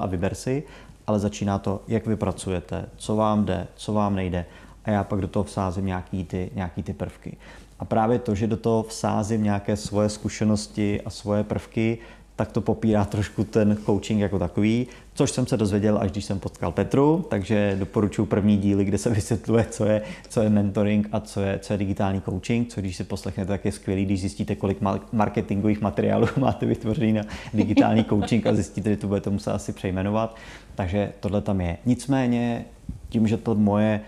a vyber si, ale začíná to, jak vy pracujete, co vám jde, co vám nejde a já pak do toho vsázím nějaký ty prvky. A právě to, že do toho vsázím nějaké svoje zkušenosti a svoje prvky, tak to popírá trošku ten coaching jako takový, což jsem se dozvěděl, až když jsem potkal Petru, takže doporučuji první díly, kde se vysvětluje, co je mentoring a co je digitální coaching, co když si poslechnete, tak je skvělý, když zjistíte, kolik marketingových materiálů máte vytvořený na digitální coaching a zjistíte, že to budete muset asi přejmenovat, takže tohle tam je. Nicméně tím, že to moje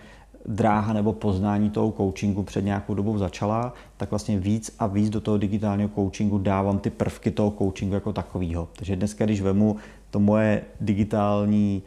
dráha nebo poznání toho coachingu před nějakou dobou začala, tak vlastně víc a víc do toho digitálního coachingu dávám ty prvky toho coachingu jako takového. Takže dneska, když vemu to moje digitální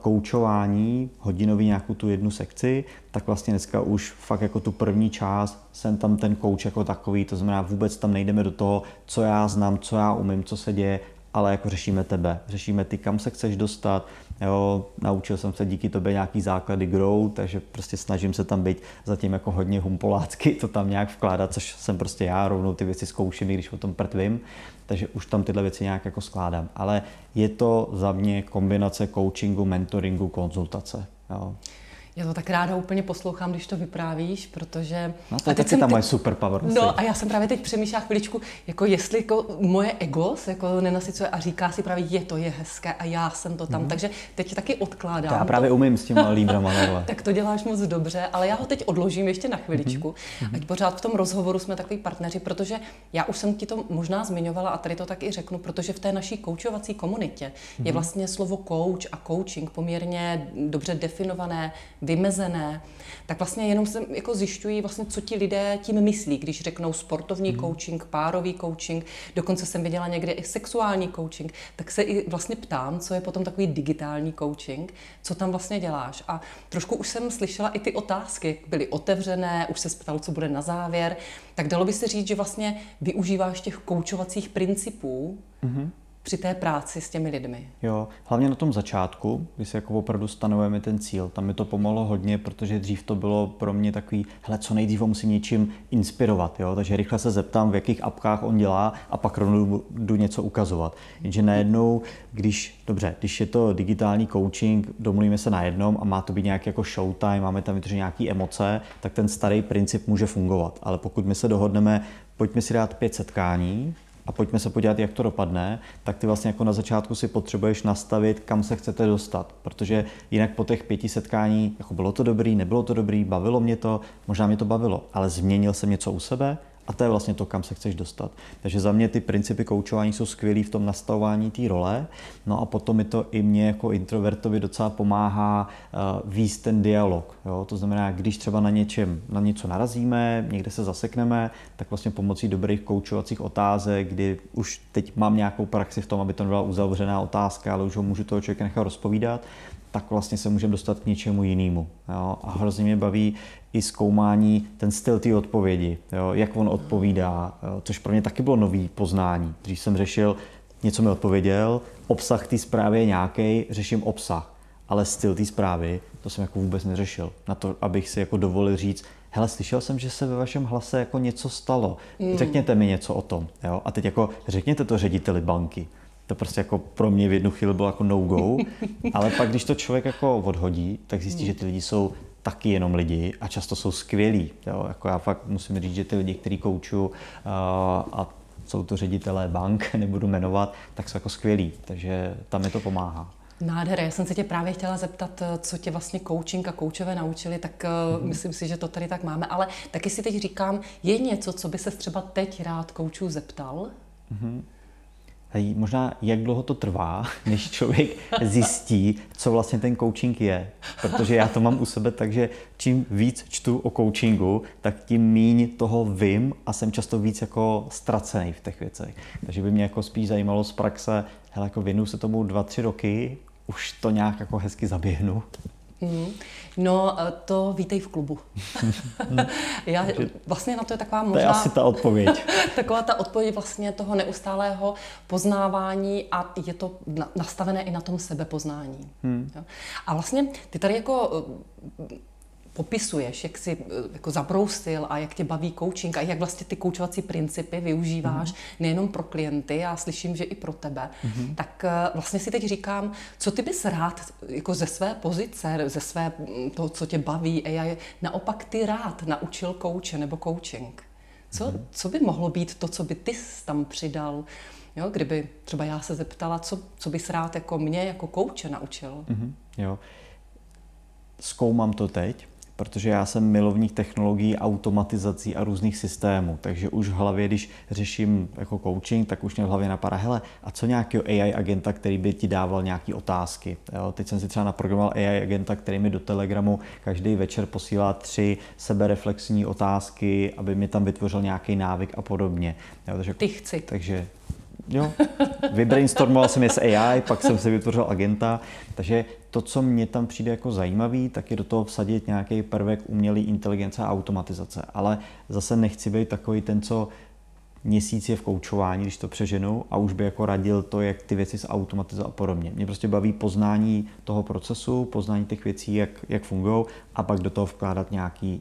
koučování, hodinový nějakou tu jednu sekci, tak vlastně dneska už fakt jako tu první část jsem tam ten coach jako takový, to znamená vůbec tam nejdeme do toho, co já znám, co já umím, co se děje, ale jako řešíme tebe, řešíme ty, kam se chceš dostat, jo, naučil jsem se díky tobě nějaký základy grow, takže prostě snažím se tam být zatím jako hodně humpolácky, to tam nějak vkládat, což jsem prostě já, rovnou ty věci zkouším, i když o tom vím, takže už tam tyhle věci nějak jako skládám, ale je to za mě kombinace coachingu, mentoringu, konzultace, jo. Já to tak ráda úplně poslouchám, když to vyprávíš, protože... No to je taky ta moje superpower. No a já jsem právě teď přemýšlela chviličku, jako jestli jako moje ego se jako nenasycuje a říká si právě, to je hezké a já jsem to tam, takže teď taky odkládám. Já právě umím s těma lídrama. Tak to děláš moc dobře, ale já ho teď odložím ještě na chviličku, ať pořád v tom rozhovoru jsme takový partneři, protože já už jsem ti to možná zmiňovala a tady to taky řeknu, protože v té naší koučovací komunitě je vlastně slovo coach a coaching poměrně dobře definované, vymezené, tak vlastně jenom se jako zjišťují vlastně, co ti lidé tím myslí, když řeknou sportovní coaching, párový coaching, dokonce jsem viděla někde i sexuální coaching, tak se i vlastně ptám, co je potom takový digitální coaching, co tam vlastně děláš. A trošku už jsem slyšela i ty otázky, byly otevřené, už se ptal, co bude na závěr, tak dalo by se říct, že vlastně využíváš těch koučovacích principů při té práci s těmi lidmi. Jo, hlavně na tom začátku, kdy si jako opravdu stanovujeme ten cíl, tam mi to pomohlo hodně, protože dřív to bylo pro mě takový, hele, co nejdřív ho musím něčím inspirovat, jo, takže rychle se zeptám, v jakých apkách on dělá a pak rovnou jdu něco ukazovat. Jenže najednou, když je to digitální coaching, domluvíme se na jednom a má to být nějaký jako showtime, máme tam vytvořit nějaké emoce, tak ten starý princip může fungovat, ale pokud my se dohodneme, pojďme si dát 5 setkání, a pojďme se podívat, jak to dopadne, tak ty vlastně jako na začátku si potřebuješ nastavit, kam se chcete dostat, protože jinak po těch 5 setkání, jako bylo to dobrý, nebylo to dobrý, bavilo mě to, možná mě to bavilo, ale změnil jsem něco u sebe a to je vlastně to, kam se chceš dostat. Takže za mě ty principy koučování jsou skvělý v tom nastavování té role, no a potom mi to i mě jako introvertovi docela pomáhá vést ten dialog. Jo? To znamená, když třeba na něco narazíme, někde se zasekneme, tak vlastně pomocí dobrých koučovacích otázek, kdy už teď mám nějakou praxi v tom, aby to nebyla uzavřená otázka, ale už ho můžu toho člověka nechat rozpovídat, tak vlastně se můžeme dostat k něčemu jinému. Jo? A hrozně mě baví i zkoumání, ten styl té odpovědi, jo? Jak on odpovídá, jo? Což pro mě taky bylo nový poznání. Když jsem řešil, něco mi odpověděl, obsah té zprávy je nějaký, řeším obsah, ale styl té zprávy, to jsem jako vůbec neřešil. Na to, abych si jako dovolil říct, hele, slyšel jsem, že se ve vašem hlase jako něco stalo, řekněte mi něco o tom. Jo? A teď jako řekněte to řediteli banky. To prostě jako pro mě v jednu chvíli bylo jako no-go, ale pak, když to člověk jako odhodí, tak zjistí, že ty lidi jsou taky jenom lidi a často jsou skvělí. Jo? Jako já fakt musím říct, že ty lidi, který koučuju a jsou to ředitelé bank, nebudu jmenovat, tak jsou jako skvělí, takže tam mi to pomáhá. Nádhera, já jsem se tě právě chtěla zeptat, co tě vlastně coaching a koučové naučili, tak myslím si, že to tady tak máme, ale taky si teď říkám, je něco, co by se třeba teď rád koučů zeptal? Hej, možná jak dlouho to trvá, než člověk zjistí, co vlastně ten coaching je. Protože já to mám u sebe tak, že čím víc čtu o coachingu, tak tím míň toho vím a jsem často víc jako ztracený v těch věcech. Takže by mě jako spíš zajímalo z praxe, hele, jako věnuju se tomu 2-3 roky, už to nějak jako hezky zaběhnu. No, to vítej v klubu. Já vlastně na to je taková možná... To je asi ta odpověď. Taková ta odpověď vlastně toho neustálého poznávání a je to nastavené i na tom sebepoznání. A vlastně ty tady jako popisuješ, jak jsi jako zabrousil a jak tě baví coaching a jak vlastně ty koučovací principy využíváš nejenom pro klienty, já slyším, že i pro tebe. Tak vlastně si teď říkám, co ty bys rád jako ze své pozice, ze své toho, co tě baví, AI, naopak ty rád naučil kouče nebo coaching. Co by mohlo být to, co by ty tam přidal? Jo, kdyby třeba já se zeptala, co bys rád jako mě jako kouče naučil? Jo. Zkoumám to teď, protože já jsem milovník technologií, automatizací a různých systémů, takže už v hlavě, když řeším jako coaching, tak už mě v hlavě napadá, hele, a co nějakého AI agenta, který by ti dával nějaké otázky. Jo, teď jsem si třeba naprogramoval AI agenta, který mi do Telegramu každý večer posílá 3 sebereflexní otázky, aby mi tam vytvořil nějaký návyk a podobně. Jo, takže jo, vybrainstormoval jsem je s AI, pak jsem si vytvořil agenta, takže to, co mě tam přijde jako zajímavý, tak je do toho vsadit nějaký prvek umělé inteligence a automatizace. Ale zase nechci být takový ten, co měsíc je v koučování, když to přeženu a už by jako radil to, jak ty věci zautomatizovat a podobně. Mě prostě baví poznání toho procesu, poznání těch věcí, jak fungují a pak do toho vkládat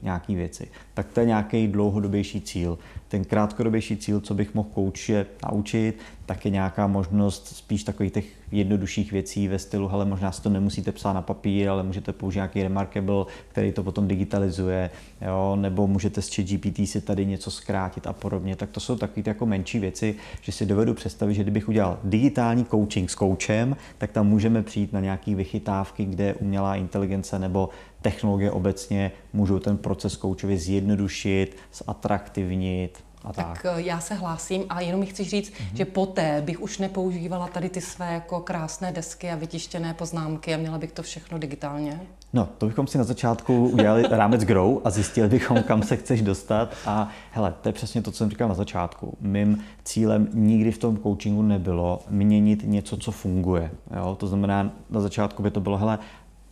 nějaký věci. Tak to je nějaký dlouhodobější cíl. Ten krátkodobější cíl, co bych mohl kouče naučit, tak je nějaká možnost spíš takových těch jednodušších věcí ve stylu, hele, možná si to nemusíte psát na papír, ale můžete použít nějaký Remarkable, který to potom digitalizuje, jo, nebo můžete s ChatGPT si tady něco zkrátit a podobně. Tak to jsou takové jako menší věci, že si dovedu představit, že kdybych udělal digitální coaching s coachem, tak tam můžeme přijít na nějaké vychytávky, kde umělá inteligence nebo technologie obecně můžou ten proces coachově zjednodušit, zatraktivnit. Tak já se hlásím a jenom mi chci říct, že poté bych už nepoužívala tady ty své jako krásné desky a vytištěné poznámky a měla bych to všechno digitálně. No, to bychom si na začátku udělali rámec grow a zjistili bychom, kam se chceš dostat. A hele, to je přesně to, co jsem říkal na začátku. Mým cílem nikdy v tom coachingu nebylo měnit něco, co funguje. Jo? To znamená, na začátku by to bylo, hele,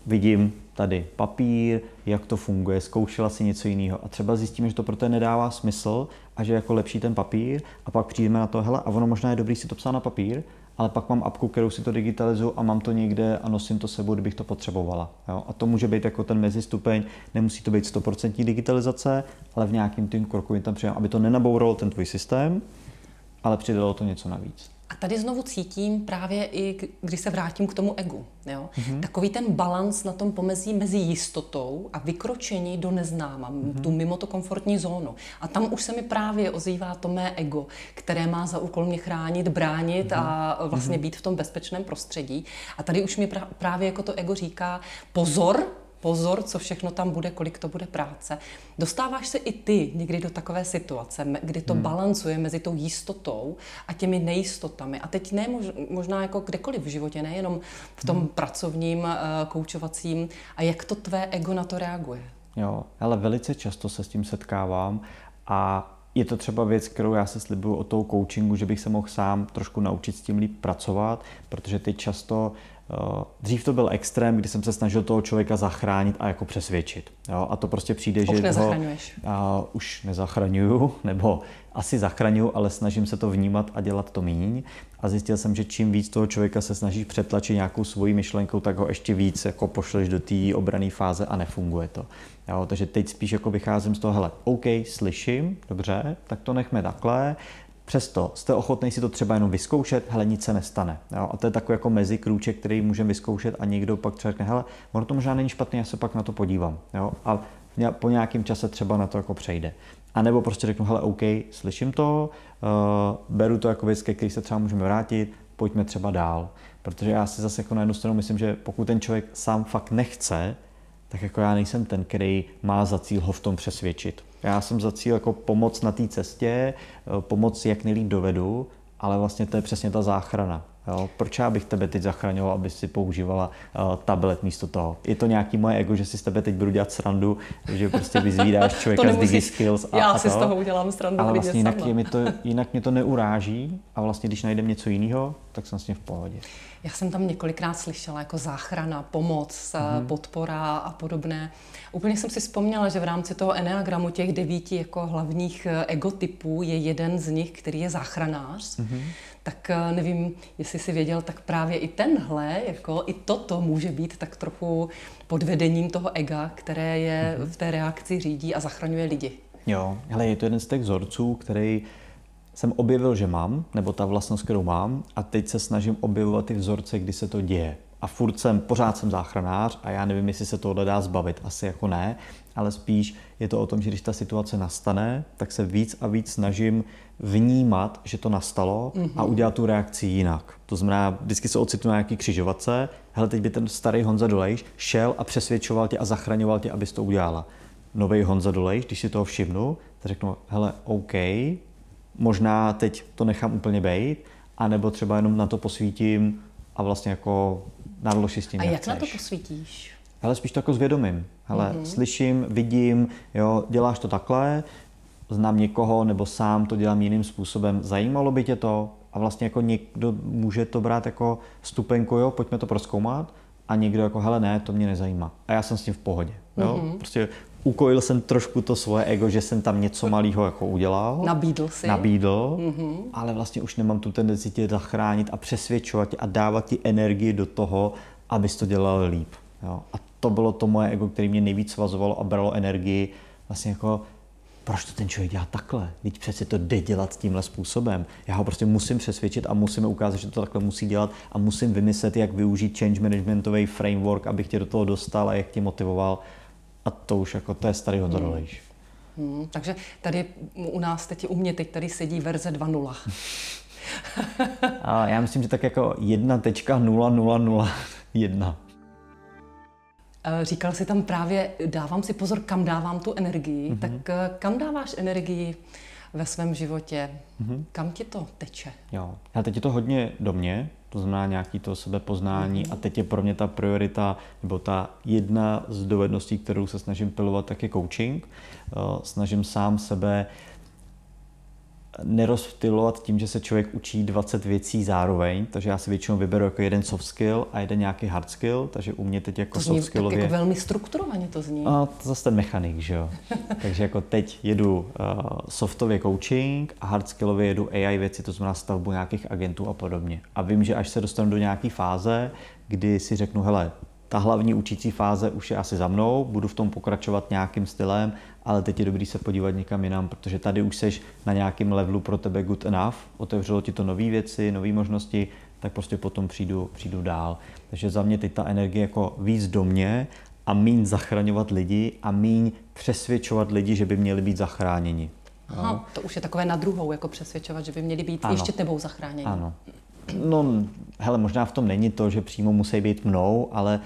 vidím tady papír, jak to funguje, zkoušela si něco jiného a třeba zjistíme, že to pro té nedává smysl a že je jako lepší ten papír a pak přijdeme na to, hele, a ono možná je dobrý si to psát na papír, ale pak mám apku, kterou si to digitalizuju a mám to někde a nosím to sebou, kdybych to potřebovala. Jo? A to může být jako ten mezistupeň, nemusí to být 100% digitalizace, ale v nějakým tím kroku tam přijám, aby to nenaboural ten tvůj systém, ale přidalo to něco navíc. A tady znovu cítím právě i, když se vrátím k tomu egu, jo? Takový ten balans na tom pomezí mezi jistotou a vykročení do neznáma, tu mimo to komfortní zónu. A tam už se mi právě ozývá to mé ego, které má za úkol mě chránit, bránit a vlastně být v tom bezpečném prostředí. A tady už mi právě jako to ego říká, pozor, co všechno tam bude, kolik to bude práce. Dostáváš se i ty někdy do takové situace, kdy to balancuje mezi tou jistotou a těmi nejistotami. A teď ne možná jako kdekoliv v životě, nejenom v tom pracovním, koučovacím. A jak to tvé ego na to reaguje? Jo, ale velice často se s tím setkávám a je to třeba věc, kterou já se slibuju o toho coachingu, že bych se mohl sám trošku naučit s tím líp pracovat, protože teď často dřív to byl extrém, kdy jsem se snažil toho člověka zachránit a jako přesvědčit. Jo? A to prostě přijde, že nezachraňuješ. Už nezachraňuju, nebo asi zachraňuju, ale snažím se to vnímat a dělat to míň. A zjistil jsem, že čím víc toho člověka se snažíš přetlačit nějakou svojí myšlenkou, tak ho ještě víc jako pošleš do té obranné fáze a nefunguje to. Jo? Takže teď spíš jako vycházím z toho, hele, OK, slyším, dobře, tak to nechme takhle. Přesto jste ochotný si to třeba jenom vyzkoušet, hele, nic se nestane. Jo? A to je takový jako mezikrůček, který můžeme vyzkoušet a někdo pak třeba řekne, hele, ono to možná není špatný, já se pak na to podívám. Jo? A po nějakém čase třeba na to jako přejde. A nebo prostě řeknu, hele, OK, slyším to, beru to jako věc, ke který se třeba můžeme vrátit, pojďme třeba dál. Protože já si zase jako na jednu stranu myslím, že pokud ten člověk sám fakt nechce, tak jako já nejsem ten, který má za cíl ho v tom přesvědčit. Já jsem za cíl jako pomoc na té cestě, pomoc jak nejlíp dovedu, ale vlastně to je přesně ta záchrana. Jo? Proč já bych tebe teď zachraňoval, aby si používala tablet místo toho? Je to nějaký moje ego, že si s tebe teď budu dělat srandu, že prostě vyzvídáš člověka z DigiSkills já si z toho udělám srandu. Ale vlastně jinak mě to neuráží a vlastně když najdem něco jiného, tak jsem s tím v pohodě. Já jsem tam několikrát slyšela jako záchrana, pomoc, podpora a podobné. Úplně jsem si vzpomněla, že v rámci toho enneagramu těch 9 jako hlavních egotypů je jeden z nich, který je záchranář. Tak nevím, jestli jsi věděl, tak právě i tenhle, jako i toto může být tak trochu pod vedením toho ega, které je v té reakci řídí a zachraňuje lidi. Jo, hele, je to jeden z těch vzorců, který jsem objevil, že mám, nebo ta vlastnost, kterou mám, a teď se snažím objevovat ty vzorce, kdy se to děje. A pořád jsem záchranář a já nevím, jestli se tohle dá zbavit, asi jako ne, ale spíš je to o tom, že když ta situace nastane, tak se víc a víc snažím vnímat, že to nastalo a udělat tu reakci jinak. To znamená, vždycky se ocitnu na nějaký křižovatce, hele, teď by ten starý Honza Dolejš šel a přesvědčoval tě a zachraňoval tě, abys to udělala. Nový Honza Dolejš, když si toho všimnu, tak řeknu, hele, OK, možná teď to nechám úplně bejt, anebo třeba jenom na to posvítím a vlastně jako nadloží s tím, jak na to posvítíš? Hele, spíš to jako zvědomím. Hele, slyším, vidím, jo, děláš to takhle, znám někoho, nebo sám to dělám jiným způsobem. Zajímalo by tě to? A vlastně jako někdo může to brát jako stupenku, jo, pojďme to prozkoumat. A někdo jako, hele, ne, to mě nezajímá. A já jsem s tím v pohodě. Jo? Prostě ukojil jsem trošku to svoje ego, že jsem tam něco malého jako udělal. Nabídl, ale vlastně už nemám tu tendenci tě zachránit a přesvědčovat tě a dávat ti energii do toho, abys to dělal líp. Jo? A to bylo to moje ego, které mě nejvíc svazovalo a bralo energii vlastně jako proč to ten člověk dělá takhle? Teď přece to jde dělat tímhle způsobem. Já ho prostě musím přesvědčit a musíme ukázat, že to takhle musí dělat a musím vymyslet, jak využít change managementový framework, abych tě do toho dostal a jak tě motivoval. A to už jako, to je starý Honza Dolejš. Takže tady u nás u mě teď tady sedí verze 2.0. A já myslím, že tak jako 1.0001. Říkal jsi tam právě, dávám si pozor, kam dávám tu energii. Tak kam dáváš energii ve svém životě? Kam ti to teče? Jo. A teď je to hodně do mě, to znamená nějaký to sebepoznání a teď je pro mě ta priorita, nebo ta jedna z dovedností, kterou se snažím pilovat, tak je coaching. Snažím sám sebe nerozptylovat tím, že se člověk učí 20 věcí zároveň, takže já si většinou vyberu jako jeden soft skill a jeden nějaký hard skill, takže u mě teď jako to zní soft skillově... tak jako velmi strukturovaně to zní. A to zase ten mechanik, že jo. Takže jako teď jedu softově coaching a hard skillově jedu AI věci, to znamená stavbu nějakých agentů a podobně. A vím, že až se dostanu do nějaké fáze, kdy si řeknu, hele, ta hlavní učící fáze už je asi za mnou, budu v tom pokračovat nějakým stylem, ale teď je dobrý se podívat někam jinam, protože tady už seš na nějakém levelu pro tebe good enough, otevřelo ti to nové věci, nové možnosti, tak prostě potom přijdu dál. Takže za mě teď ta energie jako víc do mě a míň zachraňovat lidi a míň přesvědčovat lidi, že by měli být zachráněni. Aha, to už je takové na druhou, jako přesvědčovat, že by měli být ještě tebou zachráněni. Ano. No, hele, možná v tom není to, že přímo musí být mnou, ale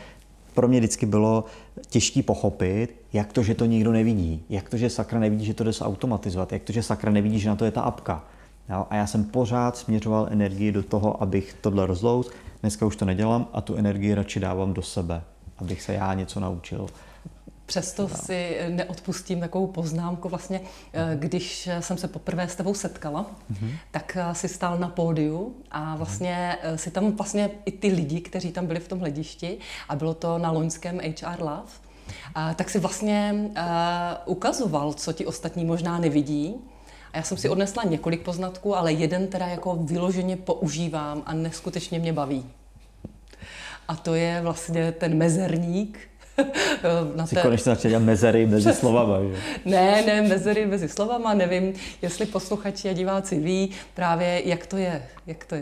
pro mě vždycky bylo těžké pochopit, jak to, že to nikdo nevidí, jak to, že sakra nevidí, že to jde zautomatizovat, jak to, že sakra nevidí, že na to je ta apka. Jo? A já jsem pořád směřoval energii do toho, abych tohle rozlouz. Dneska už to nedělám a tu energii radši dávám do sebe, abych se já něco naučil. Přesto si neodpustím takovou poznámku. Vlastně, když jsem se poprvé s tebou setkala, tak si stál na pódiu a vlastně si tam vlastně i ty lidi, kteří tam byli v tom hledišti, a bylo to na loňském HR Love, tak si vlastně ukazoval, co ti ostatní možná nevidí. A já jsem si odnesla několik poznatků, ale jeden teda jako vyloženě používám a neskutečně mě a to je vlastně ten mezerník. Konečně začne dělat mezery mezi slovama, že? Ne, mezery mezi slovama, nevím, jestli posluchači a diváci ví právě, jak to je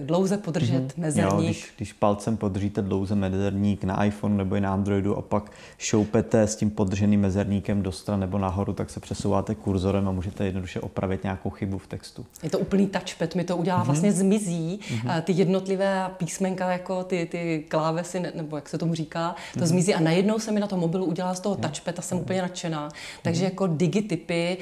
dlouze podržet mezerník. Jo, když palcem podržíte dlouze mezerník na iPhone nebo i na Androidu a pak šoupete s tím podrženým mezerníkem do stran nebo nahoru, tak se přesouváte kurzorem a můžete jednoduše opravit nějakou chybu v textu. Je to úplný touchpad, mi to udělá, vlastně zmizí ty jednotlivé písmenka, jako ty klávesy, nebo jak se tomu říká, to zmizí a najednou se mi na tom mobilu udělá z toho touchpad a jsem úplně nadšená. Takže jako digitypy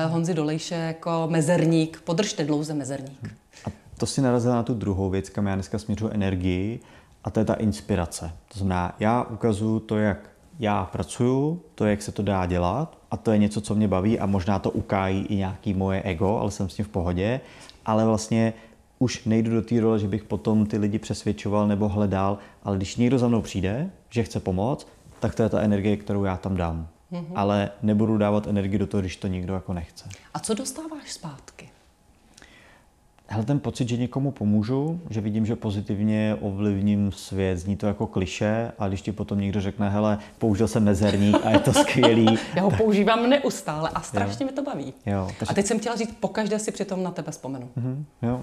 Honzy Dolejše jako mezerník, podržte dlouze mezerník. A to si narazila na tu druhou věc, kam já dneska směřuji energii, a to je ta inspirace. To znamená, já ukazuju to, jak já pracuju, to, jak se to dá dělat, a to je něco, co mě baví a možná to ukájí i nějaký moje ego, ale jsem s tím v pohodě, ale vlastně už nejdu do té role, že bych potom ty lidi přesvědčoval nebo hledal, ale když někdo za mnou přijde, že chce pomoct, tak to je ta energie, kterou já tam dám. Ale nebudu dávat energii do toho, když to nikdo jako nechce. A co dostáváš zpátky? Hele, ten pocit, že někomu pomůžu, že vidím, že pozitivně ovlivním svět, zní to jako klišé, a když ti potom někdo řekne, hele, použil jsem mezerník a je to skvělý. Já ho používám neustále a strašně mi to baví. Jo, takže... A teď jsem chtěla říct, pokaždé si přitom na tebe vzpomenu. Jo,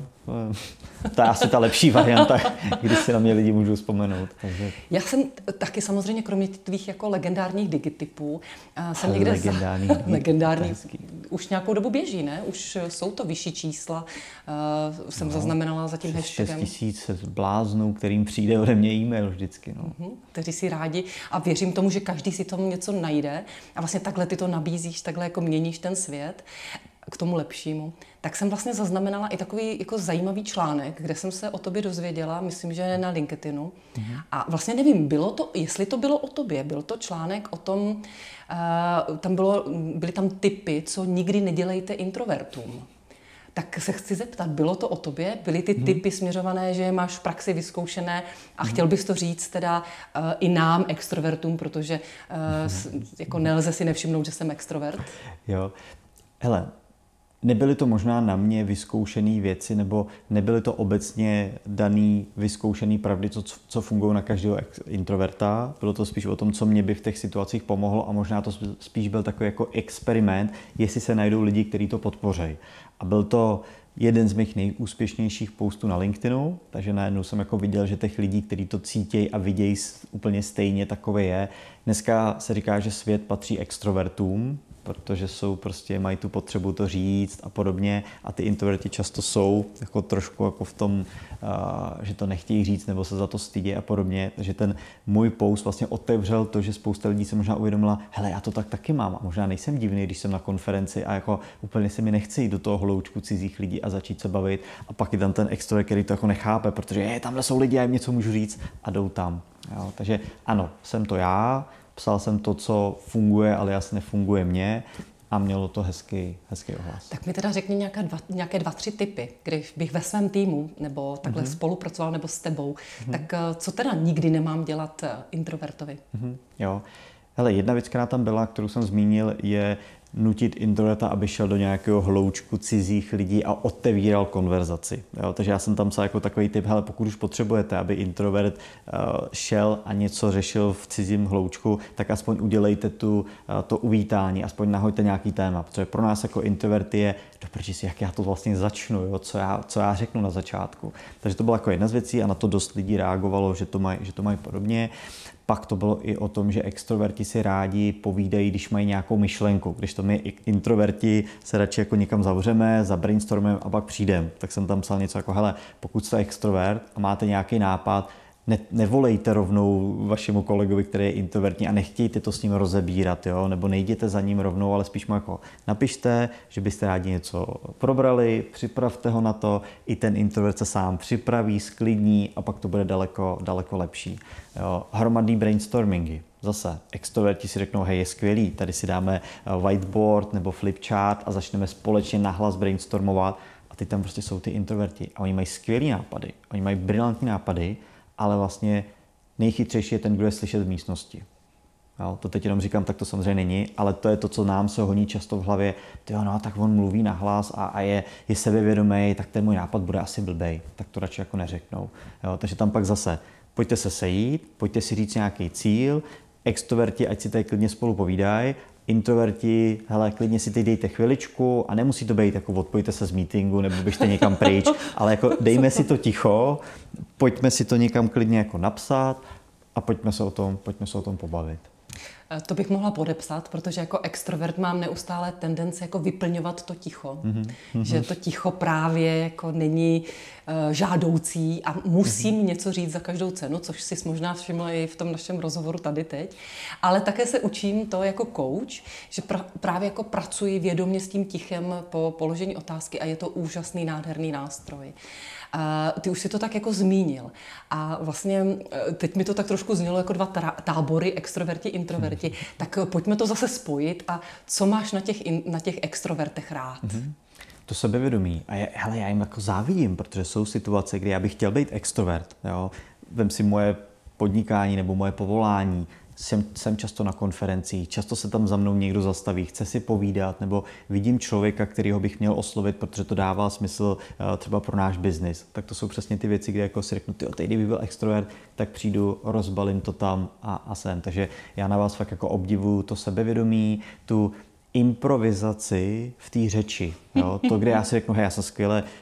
to je asi ta lepší varianta, když si na mě lidi můžou vzpomenout. Takže... Já jsem taky samozřejmě, kromě tvých jako legendárních digitypů, jsem někde... Legendární. Už nějakou dobu běží, ne? Už jsou to vyšší čísla. Jsem zaznamenala za tím hashtagem. 6 000 bláznů, kterým přijde ode mě e-mail vždycky. No. Kteří si rádi a věřím tomu, že každý si tomu něco najde a vlastně takhle ty to nabízíš, takhle jako měníš ten svět k tomu lepšímu. Tak jsem vlastně zaznamenala i takový jako zajímavý článek, kde jsem se o tobě dozvěděla, myslím, že na LinkedInu. A vlastně nevím, jestli to bylo o tobě, byl to článek o tom, byly tam tipy, co nikdy nedělejte introvertům. Tak se chci zeptat, bylo to o tobě? Byly ty tipy směřované, že máš v praxi vyzkoušené a chtěl bys to říct teda i nám, extrovertům, protože jako nelze si nevšimnout, že jsem extrovert? Jo, hele, Nebyly to možná na mě vyzkoušené věci, nebo nebyly to obecně daný vyzkoušený pravdy, co fungují na každého introverta. Bylo to spíš o tom, co mě by v těch situacích pomohlo a možná to spíš byl takový jako experiment, jestli se najdou lidi, kteří to podpořejí. A byl to jeden z mých nejúspěšnějších postů na LinkedInu, takže najednou jsem jako viděl, že těch lidí, kteří to cítějí a vidějí úplně stejně, takové je. Dneska se říká, že svět patří extrovertům, protože mají tu potřebu to říct a podobně a ty introverti často jsou jako trošku jako v tom, že to nechtějí říct nebo se za to stydí a podobně, takže ten můj post vlastně otevřel to, že spousta lidí se možná uvědomila, hele, já to taky mám a možná nejsem divný, když jsem na konferenci a jako úplně se mi nechce jít do toho hloučku cizích lidí a začít se bavit a pak je tam ten extrovert, který to jako nechápe, protože tamhle jsou lidi, já jim něco můžu říct a jdou tam. Jo? Takže ano, jsem to já, psal jsem to, co funguje, ale jasně nefunguje mně a mělo to hezký ohlas. Tak mi teda řekni nějaké 2-3 tipy, když bych ve svém týmu nebo takhle spolupracoval nebo s tebou, tak co teda nikdy nemám dělat introvertovi? Jo. Hele, jedna věc, která tam byla, kterou jsem zmínil, je nutit introverta, aby šel do nějakého hloučku cizích lidí a otevíral konverzaci. Jo? Takže já jsem tam psal jako takový tip, hele, pokud už potřebujete, aby introvert šel a něco řešil v cizím hloučku, tak aspoň udělejte to uvítání, aspoň nahoďte nějaký téma, protože pro nás jako introverty je, doprči si, jak já to vlastně začnu, jo? Co já řeknu na začátku. Takže to byla jako jedna z věcí a na to dost lidí reagovalo, že to mají podobně. Pak to bylo i o tom, že extroverti si rádi povídají, když mají nějakou myšlenku. Když to my introverti se radši jako někam zavřeme, zabrainstormujeme a pak přijdeme. Tak jsem tam psal něco jako, hele, pokud jste extrovert a máte nějaký nápad, nevolejte rovnou vašemu kolegovi, který je introvertní a nechtějte to s ním rozebírat, jo? Nebo nejděte za ním rovnou, ale spíš mu jako napište, že byste rádi něco probrali, připravte ho na to, i ten introvert se sám připraví, sklidní a pak to bude daleko lepší. Jo? Hromadný brainstormingy. Zase extroverti si řeknou, hej, je skvělý, tady si dáme whiteboard nebo flipchart a začneme společně nahlas brainstormovat a ty tam prostě jsou ty introverti a oni mají skvělý nápady, oni mají brilantní nápady, ale vlastně nejchytřejší je ten, kdo je slyšet v místnosti. Jo, to teď jenom říkám, tak to samozřejmě není, ale to je to, co nám se honí často v hlavě. Tak on mluví nahlas a je sebevědomý, tak ten můj nápad bude asi blbej, tak to radši jako neřeknou. Jo, takže tam pak zase pojďte se sejít, pojďte si říct nějaký cíl, extroverti, ať si tady klidně spolu povídají, introverti, hele, klidně si teď dejte chviličku a nemusí to být jako odpojte se z meetingu nebo běžte někam pryč, ale jako dejme si to ticho, pojďme si to někam klidně jako napsat a pojďme se o tom pobavit. To bych mohla podepsat, protože jako extrovert mám neustále tendenci jako vyplňovat to ticho. Že to ticho právě jako není žádoucí a musím něco říct za každou cenu, což si možná všimla i v tom našem rozhovoru tady teď. Ale také se učím to jako coach, že právě jako pracuji vědomě s tím tichem po položení otázky a je to úžasný, nádherný nástroj. Ty už si to tak jako zmínil. A vlastně teď mi to tak trošku znělo jako dva tábory, extroverti, introverti. Tak pojďme to zase spojit a co máš na těch extrovertech rád? To sebevědomí. A já jim jako závidím, protože jsou situace, kdy já bych chtěl být extrovert. Jo? Vem si moje podnikání nebo moje povolání. Jsem často na konferencích, často se tam za mnou někdo zastaví, chce si povídat, nebo vidím člověka, kterýho bych měl oslovit, protože to dává smysl třeba pro náš biznis. Tak to jsou přesně ty věci, kde jako si řeknu, teď kdyby byl extrovert, tak přijdu, rozbalím to tam a sem. Takže já na vás fakt jako obdivuju to sebevědomí, tu improvizaci v té řeči. Jo? To, kde já si řeknu, hej, já jsem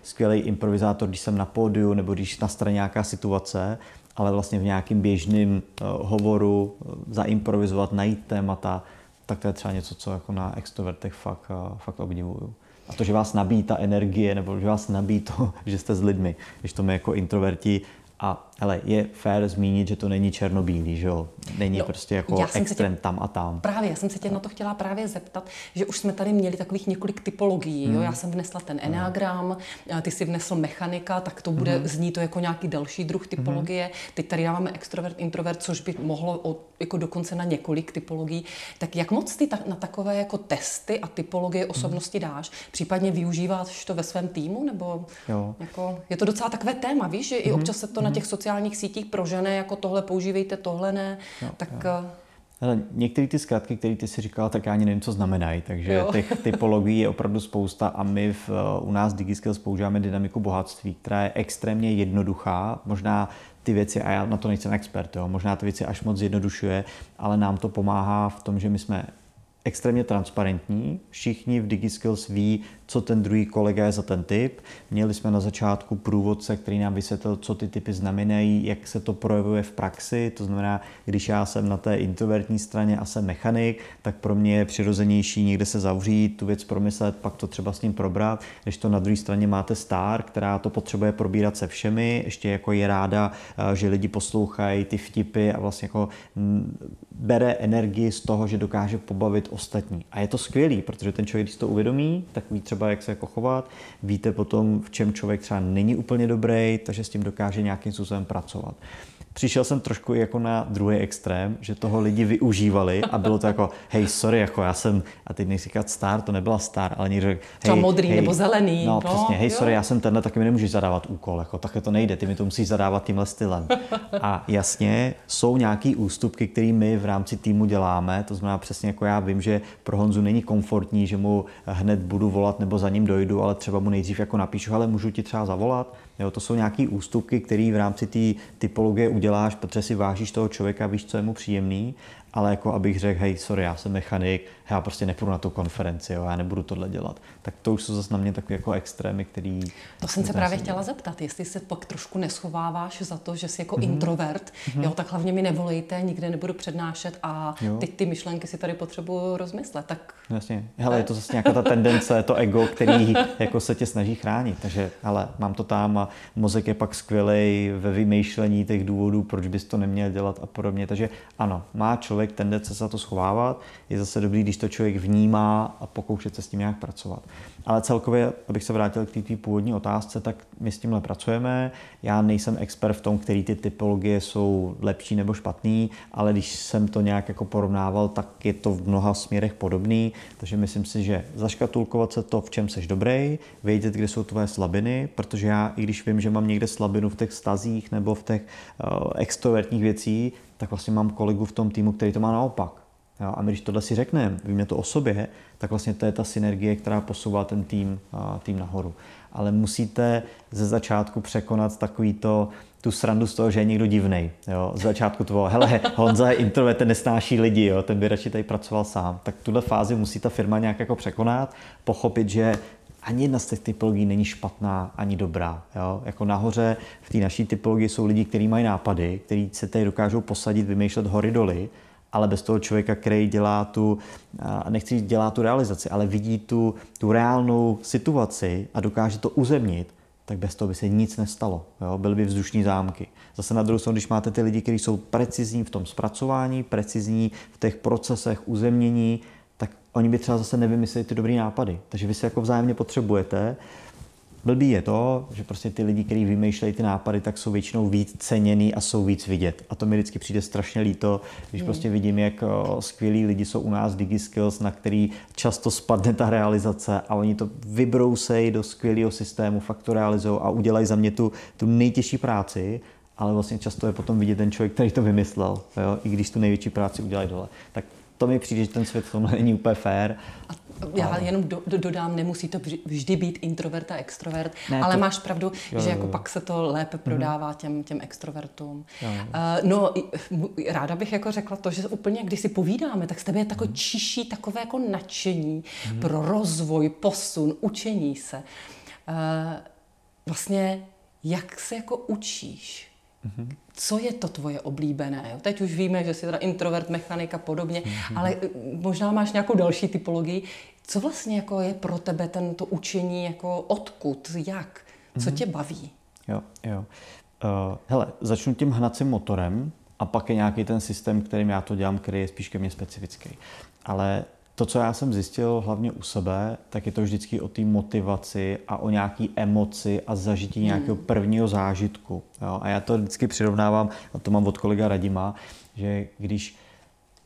skvělý improvizátor, když jsem na pódiu, nebo když nastane nějaká situace, ale vlastně v nějakým běžným hovoru zaimprovizovat, najít témata, tak to je třeba něco, co jako na extrovertech fakt obdivuju. A to, že vás nabíjí ta energie, nebo že vás nabíjí to, že jste s lidmi, když to my jako introverti. A hele, je fér zmínit, že to není černobílý, že jo? Není prostě jako extrém tam a tam. Právě, já jsem se tě na to chtěla právě zeptat, že už jsme tady měli takových několik typologií, jo? Já jsem vnesla ten eneagram, ty si vnesl mechanika, tak to bude, zní to jako nějaký další druh typologie. Teď tady dáváme extrovert, introvert, což by mohlo jako dokonce na několik typologií. Tak jak moc ty na takové jako testy a typologie osobnosti dáš? Případně využíváš to ve svém týmu? Nebo jako, je to docela takové téma, víš, že i občas se to na těch sociálních sítích prožené, jako tohle používejte, tohle ne, Hele, některé ty zkratky, které ty si říkala, tak já ani nevím, co znamenají, takže těch typologií je opravdu spousta a my u nás DigiSkills používáme dynamiku bohatství, která je extrémně jednoduchá, možná ty věci, a já na to nejsem expert, jo, možná ty věci až moc zjednodušuje, ale nám to pomáhá v tom, že my jsme extrémně transparentní. Všichni v DigiSkills ví, co ten druhý kolega je za ten typ. Měli jsme na začátku průvodce, který nám vysvětlil, co ty typy znamenají, jak se to projevuje v praxi. To znamená, když já jsem na té introvertní straně a jsem mechanik, tak pro mě je přirozenější někde se zavřít, tu věc promyslet, pak to třeba s ním probrat. Když to na druhé straně máte star, která to potřebuje probírat se všemi, ještě jako je ráda, že lidi poslouchají ty vtipy a vlastně jako bere energii z toho, že dokáže pobavit ostatní. A je to skvělý, protože ten člověk, když to uvědomí, tak ví třeba, jak se jako chovat, víte potom, v čem člověk třeba není úplně dobrý, takže s tím dokáže nějakým způsobem pracovat. Přišel jsem trošku jako na druhý extrém, že toho lidi využívali a bylo to jako, hej, sorry, jako já jsem, a teď nechci říkat star, to nebyla star, ale někdo řekl, hej, modrý nebo zelený. No, přesně, hej, sorry, já jsem tenhle, taky mi nemůžeš zadávat úkol, jako takhle to nejde, ty mi to musíš zadávat tímhle stylem. A jasně, jsou nějaký ústupky, které my v rámci týmu děláme, to znamená přesně jako já vím, že pro Honzu není komfortní, že mu hned budu volat nebo za ním dojdu, ale třeba mu nejdřív jako napíšu, ale můžu ti třeba zavolat. Jo, to jsou nějaký ústupky, které v rámci té typologie uděláš, protože si vážíš toho člověka, víš, co je mu příjemný, ale jako abych řekl, hej, sorry, já jsem mechanik, já prostě nepůjdu na tu konferenci, jo, já nebudu tohle dělat. Tak to už jsou zase na mě takové jako extrémy, který... To jsem se právě chtěla zeptat, jestli se pak trošku neschováváš za to, že jsi jako introvert, jo, tak hlavně mi nevolejte, nikde nebudu přednášet a ty myšlenky si tady potřebuju rozmyslet, tak... Jasně, hele, je to zase nějaká ta tendence, to ego, který jako se tě snaží chránit, takže hele, mám to tam a mozek je pak skvělej ve vymýšlení těch důvodů, proč bys to neměl dělat a podobně, takže ano, má člověk tendence se za to schovávat, je zase dobrý, když to člověk vnímá a pokoušet se s tím nějak pracovat. Ale celkově, abych se vrátil k té původní otázce, tak my s tímhle pracujeme. Já nejsem expert v tom, který ty typologie jsou lepší nebo špatný, ale když jsem to nějak jako porovnával, tak je to v mnoha směrech podobný. Takže myslím si, že zaškatulkovat se to, v čem seš dobrý, vědět, kde jsou tvoje slabiny, protože já, i když vím, že mám někde slabinu v těch vztazích nebo v těch extrovertních věcí, tak vlastně mám kolegu v tom týmu, který to má naopak. Jo, a my když tohle si řekneme, víme to o sobě, tak vlastně to je ta synergie, která posouvá ten tým nahoru. Ale musíte ze začátku překonat tu srandu z toho, že je někdo divnej. Jo. Z začátku toho, hele, Honza je introvert, ten nesnáší lidi, jo, ten by radši tady pracoval sám. Tak tuhle fázi musí ta firma nějak jako překonat, pochopit, že ani jedna z těch typologií není špatná ani dobrá. Jo? Jako nahoře v té naší typologii jsou lidi, kteří mají nápady, kteří se tady dokážou posadit, vymýšlet hory doly, ale bez toho člověka, který dělá nechci dělat tu realizaci, ale vidí tu reálnou situaci a dokáže to uzemnit, tak bez toho by se nic nestalo. Jo? Byly by vzdušní zámky. Zase na druhou stranu, když máte ty lidi, kteří jsou precizní v tom zpracování, precizní v těch procesech uzemnění, tak oni by třeba zase nevymysleli ty dobrý nápady. Takže vy se jako vzájemně potřebujete. Blbý je to, že prostě ty lidi, kteří vymýšlejí ty nápady, tak jsou většinou víc ceněný a jsou víc vidět. A to mi vždycky přijde strašně líto, když prostě vidím, jak skvělí lidi jsou u nás v DigiSkills, na který často spadne ta realizace a oni to vybrousejí do skvělého systému, fakt to realizují a udělají za mě tu nejtěžší práci, ale vlastně často je potom vidět ten člověk, který to vymyslel, jo? I když tu největší práci udělají dole. Tak to mi přijde, že ten svět v tomhle není úplně fair. Já jenom dodám, nemusí to vždy být introvert a extrovert, ale máš pravdu, že jako pak se to lépe prodává těm extrovertům. No, ráda bych jako řekla to, že úplně, když si povídáme, tak z tebe je takové čiší, takové jako nadšení pro rozvoj, posun, učení se. Vlastně, jak se jako učíš? Co je to tvoje oblíbené? Jo? Teď už víme, že jsi teda introvert, mechanik a podobně, ale možná máš nějakou další typologii. Co vlastně jako je pro tebe to učení, jako odkud, jak? Co tě baví? Jo. Hele, začnu tím hnacím motorem a pak je nějaký ten systém, kterým já to dělám, který je spíš ke mně specifický. Ale to, co já jsem zjistil hlavně u sebe, tak je to vždycky o té motivaci a o nějaký emoci a zažití nějakého prvního zážitku. Jo? A já to vždycky přirovnávám, a to mám od kolega Radima, že když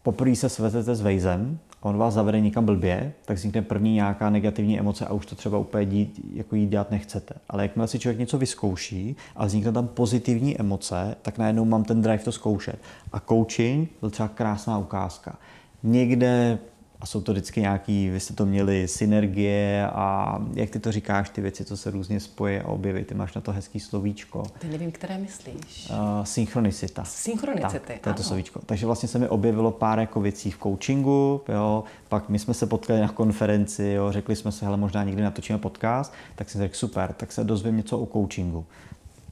poprvé se svezete s vejzem on vás zavede někam blbě, tak vznikne první nějaká negativní emoce a už to třeba úplně jako jít dělat nechcete. Ale jakmile si člověk něco vyzkouší a vznikne tam pozitivní emoce, tak najednou mám ten drive to zkoušet. A coaching byl třeba krásná ukázka. Někde, a jsou to vždycky nějaký, vy jste to měli, synergie a jak ty to říkáš, ty věci, co se různě spojí a objeví, ty máš na to hezký slovíčko. Ty nevím, které myslíš. Synchronicita. Synchronicity, tak, to je to slovíčko. Takže vlastně se mi objevilo pár jako věcí v coachingu, jo, pak my jsme se potkali na konferenci, jo, řekli jsme se, hele, možná někdy natočíme podcast, tak jsem řekl, super, tak se dozvím něco o coachingu.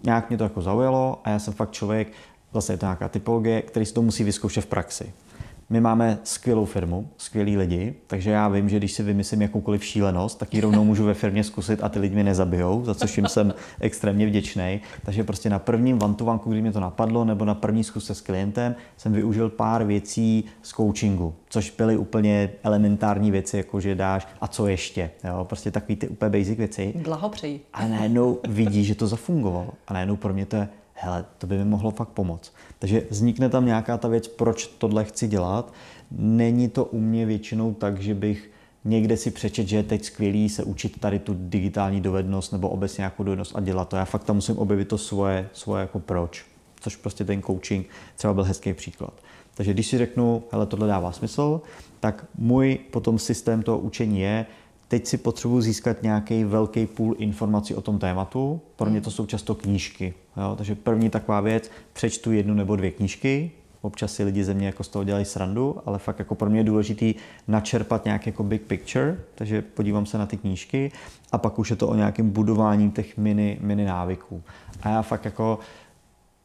Nějak mě to jako zaujalo a já jsem fakt člověk, zase je to nějaká typologie, který si to musí vyzkoušet v praxi. My máme skvělou firmu, skvělí lidi, takže já vím, že když si vymyslím jakoukoliv šílenost, tak ji rovnou můžu ve firmě zkusit a ty lidi mě nezabijou, za což jim jsem extrémně vděčný. Takže prostě na prvním one-to-one, kdy mě to napadlo, nebo na první zkusce s klientem, jsem využil pár věcí z coachingu, což byly úplně elementární věci, jako že dáš a co ještě. Jo? Prostě takový ty úplně basic věci. Blahopřeji. A najednou vidí, že to zafungovalo. A najednou pro mě to je, hele, to by mi mohlo fakt pomoct. Takže vznikne tam nějaká ta věc, proč tohle chci dělat. Není to u mě většinou tak, že bych někde si přečet, že je teď skvělý se učit tady tu digitální dovednost nebo obecně nějakou dovednost a dělat to. Já fakt tam musím objevit to svoje jako proč. Což prostě ten coaching třeba byl hezký příklad. Takže když si řeknu, hele, tohle dává smysl, tak můj potom systém toho učení je, teď si potřebuji získat nějaký velký půl informací o tom tématu. Pro mě to jsou často knížky. Jo? Takže první taková věc, přečtu 1 nebo 2 knížky. Občas si lidi ze mě jako z toho dělají srandu, ale fakt jako pro mě je důležitý načerpat nějaký jako big picture, takže podívám se na ty knížky a pak už je to o nějakém budování těch mini návyků. A já fakt jako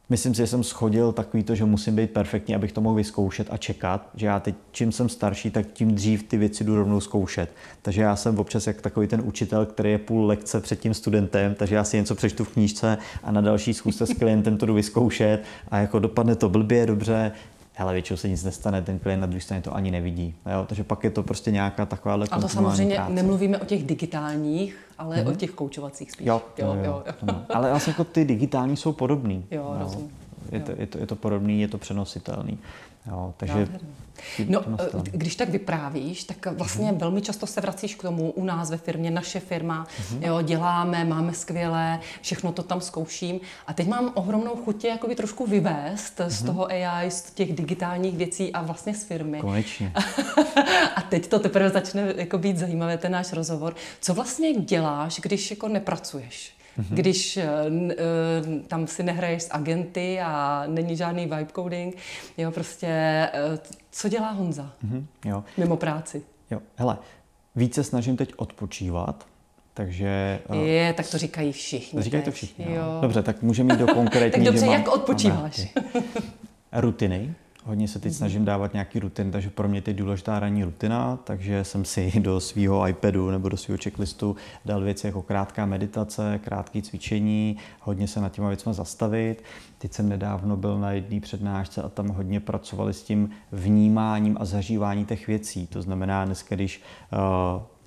myslím si, že jsem shodil takový to, že musím být perfektní, abych to mohl vyzkoušet a čekat, že já teď, čím jsem starší, tak tím dřív ty věci jdu rovnou zkoušet. Takže já jsem občas jak takový ten učitel, který je půl lekce před tím studentem, takže já si něco přečtu v knížce a na další schůzce s klientem to jdu vyzkoušet a jako dopadne to blbě, dobře, hele, většinou se nic nestane, ten klient na druhé straně to ani nevidí. Jo? Takže pak je to prostě nějaká takováhle kontinuální práce. A to samozřejmě nemluvíme o těch digitálních, ale o těch koučovacích spíš. Jo. Ale vlastně jako ty digitální jsou podobný. Jo, rozumím. Je to podobný, je to přenositelný. Jo, takže když tak vyprávíš, tak vlastně velmi často se vracíš k tomu u nás ve firmě, naše firma, jo, děláme, máme skvělé, všechno to tam zkouším a teď mám ohromnou chuť jakoby trošku vyvést z toho AI, z těch digitálních věcí a vlastně z firmy. Konečně. A teď to teprve začne jako být zajímavé, ten náš rozhovor. Co vlastně děláš, když jako nepracuješ? Když tam si nehraješ s agenty a není žádný vibe coding, jo, prostě, co dělá Honza jo. Mimo práci? Jo, hele, více snažím teď odpočívat, takže... tak to říkají všichni. Říkají to všichni, jo. Dobře, tak můžeme jít do konkrétní. Tak dobře, jak odpočíváš? Rutiny. Hodně se teď snažím dávat nějaký rutiny, takže pro mě je důležitá ranní rutina, takže jsem si do svého iPadu nebo do svého checklistu dal věci jako krátká meditace, krátké cvičení, hodně se nad těma věcma zastavit. Teď jsem nedávno byl na jedné přednášce a tam hodně pracovali s tím vnímáním a zažíváním těch věcí. To znamená, dneska, když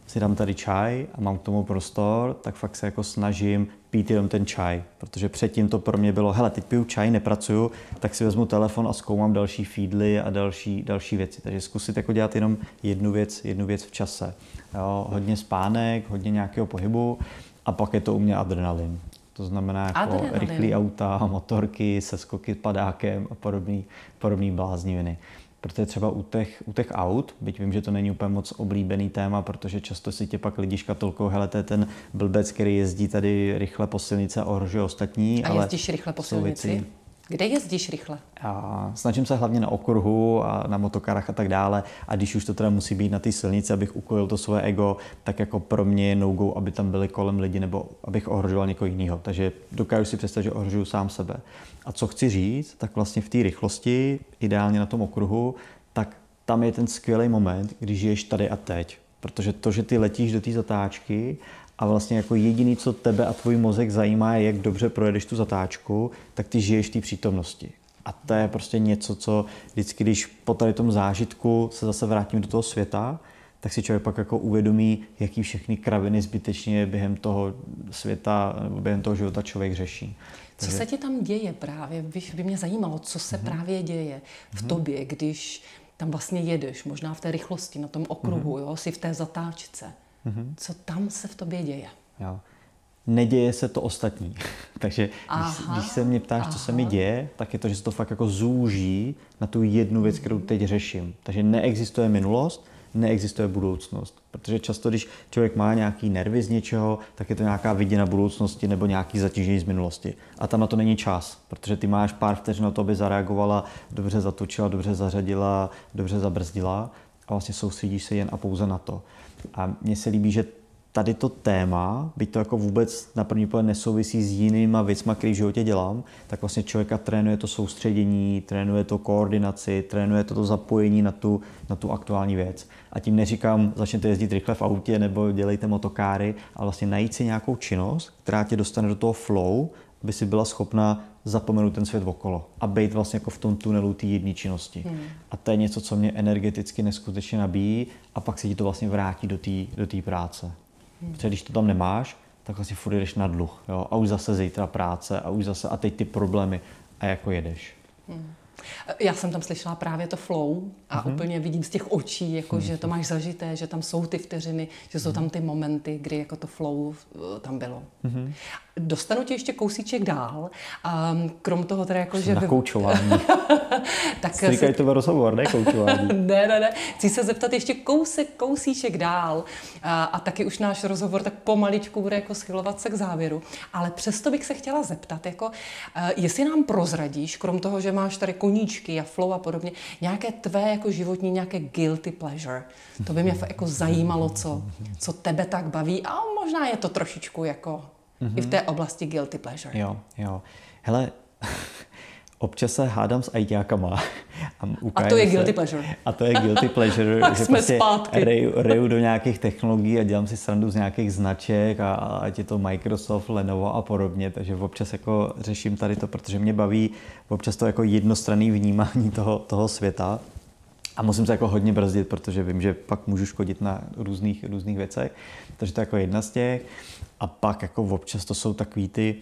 si dám tady čaj a mám k tomu prostor, tak fakt se jako snažím pít jenom ten čaj, protože předtím to pro mě bylo, hele, teď piju čaj, nepracuju, tak si vezmu telefon a zkoumám další feedly a další věci. Takže zkusit jako dělat jenom jednu věc v čase. Jo, hodně spánek, hodně nějakého pohybu a pak je to u mě adrenalin. To znamená jako rychlý auta, motorky, seskoky padákem a podobný blázniviny. Protože třeba u těch aut, byť vím, že to není úplně moc oblíbený téma, protože často si tě pak lidi škatulkou, hele, to je ten blbec, který jezdí tady rychle po silnici a ohrožuje ostatní. A jezdíš rychle po silnici? Kde jezdíš rychle? Já snažím se hlavně na okruhu a na motokarách a tak dále. A když už to teda musí být na té silnici, abych ukojil to svoje ego, tak jako pro mě je no-go, aby tam byli kolem lidi nebo abych ohrožoval někoho jiného. Takže dokážu si představit, že ohrožuju sám sebe. A co chci říct, tak vlastně v té rychlosti, ideálně na tom okruhu, tak tam je ten skvělý moment, když žiješ tady a teď. Protože to, že ty letíš do té zatáčky a vlastně jako jediný, co tebe a tvůj mozek zajímá, je, jak dobře projedeš tu zatáčku, tak ty žiješ v té přítomnosti. A to je prostě něco, co vždycky, když po tady tom zážitku se zase vrátím do toho světa, tak si člověk pak jako uvědomí, jaký všechny kraviny zbytečně během toho světa nebo během toho života člověk řeší. Co se ti tam děje právě? By mě zajímalo, co se právě děje v tobě, když tam vlastně jedeš, možná v té rychlosti, na tom okruhu, jo, si v té zatáčce. Co tam se v tobě děje? Jo. Neděje se to ostatní. Takže když se mě ptáš, co se mi děje, tak je to, že se to fakt jako zúží na tu jednu věc, kterou teď řeším. Takže neexistuje minulost, neexistuje budoucnost. Protože často, když člověk má nějaký nervy z něčeho, tak je to nějaká viděna budoucnosti nebo nějaký zatížení z minulosti. A tam na to není čas, protože ty máš pár vteřin na to, aby zareagovala, dobře zatočila, dobře zařadila, dobře zabrzdila a vlastně soustředíš se jen a pouze na to. A mně se líbí, že tady to téma, byť to jako vůbec na první pohled nesouvisí s jinýma věcma, který v životě dělám, tak vlastně člověka trénuje to soustředění, trénuje to koordinaci, trénuje to zapojení na tu aktuální věc. A tím neříkám, začněte jezdit rychle v autě nebo dělejte motokáry, ale vlastně najít si nějakou činnost, která tě dostane do toho flow, aby si byla schopna zapomenout ten svět okolo a být vlastně jako v tom tunelu té jedné činnosti. A to je něco, co mě energeticky neskutečně nabíjí a pak se ti to vlastně vrátí do té práce. Protože když to tam nemáš, tak vlastně furt jdeš na dluh. Jo? A už zase zítra práce a teď ty problémy a jako jedeš. Já jsem tam slyšela právě to flow a úplně vidím z těch očí, jako, že to máš zažité, že tam jsou ty vteřiny, že jsou tam ty momenty, kdy jako to flow tam bylo. Dostanu tě ještě kousíček dál. A krom toho teda jako, že... Na koučování. Říkají to rozhovor, ne koučování. Ne. Chci se zeptat ještě kousíček dál. A taky už náš rozhovor tak pomaličku bude jako schylovat se k závěru. Ale přesto bych se chtěla zeptat, jako, jestli nám prozradíš, krom toho, že máš tady koníčky a flow a podobně, nějaké tvé jako životní, nějaké guilty pleasure. To by mě jako zajímalo, co tebe tak baví a možná je to trošičku jako i v té oblasti guilty pleasure. Jo. Hele, občas se hádám s ajťákama. A to je guilty pleasure. A to je guilty pleasure, že prostě reju do nějakých technologií a dělám si srandu z nějakých značek a ať je to Microsoft, Lenovo a podobně, takže občas jako řeším tady to, protože mě baví občas to jako jednostranné vnímání toho světa a musím se jako hodně brzdit, protože vím, že pak můžu škodit na různých věcech, takže to je jako jedna z těch a pak jako občas to jsou takový ty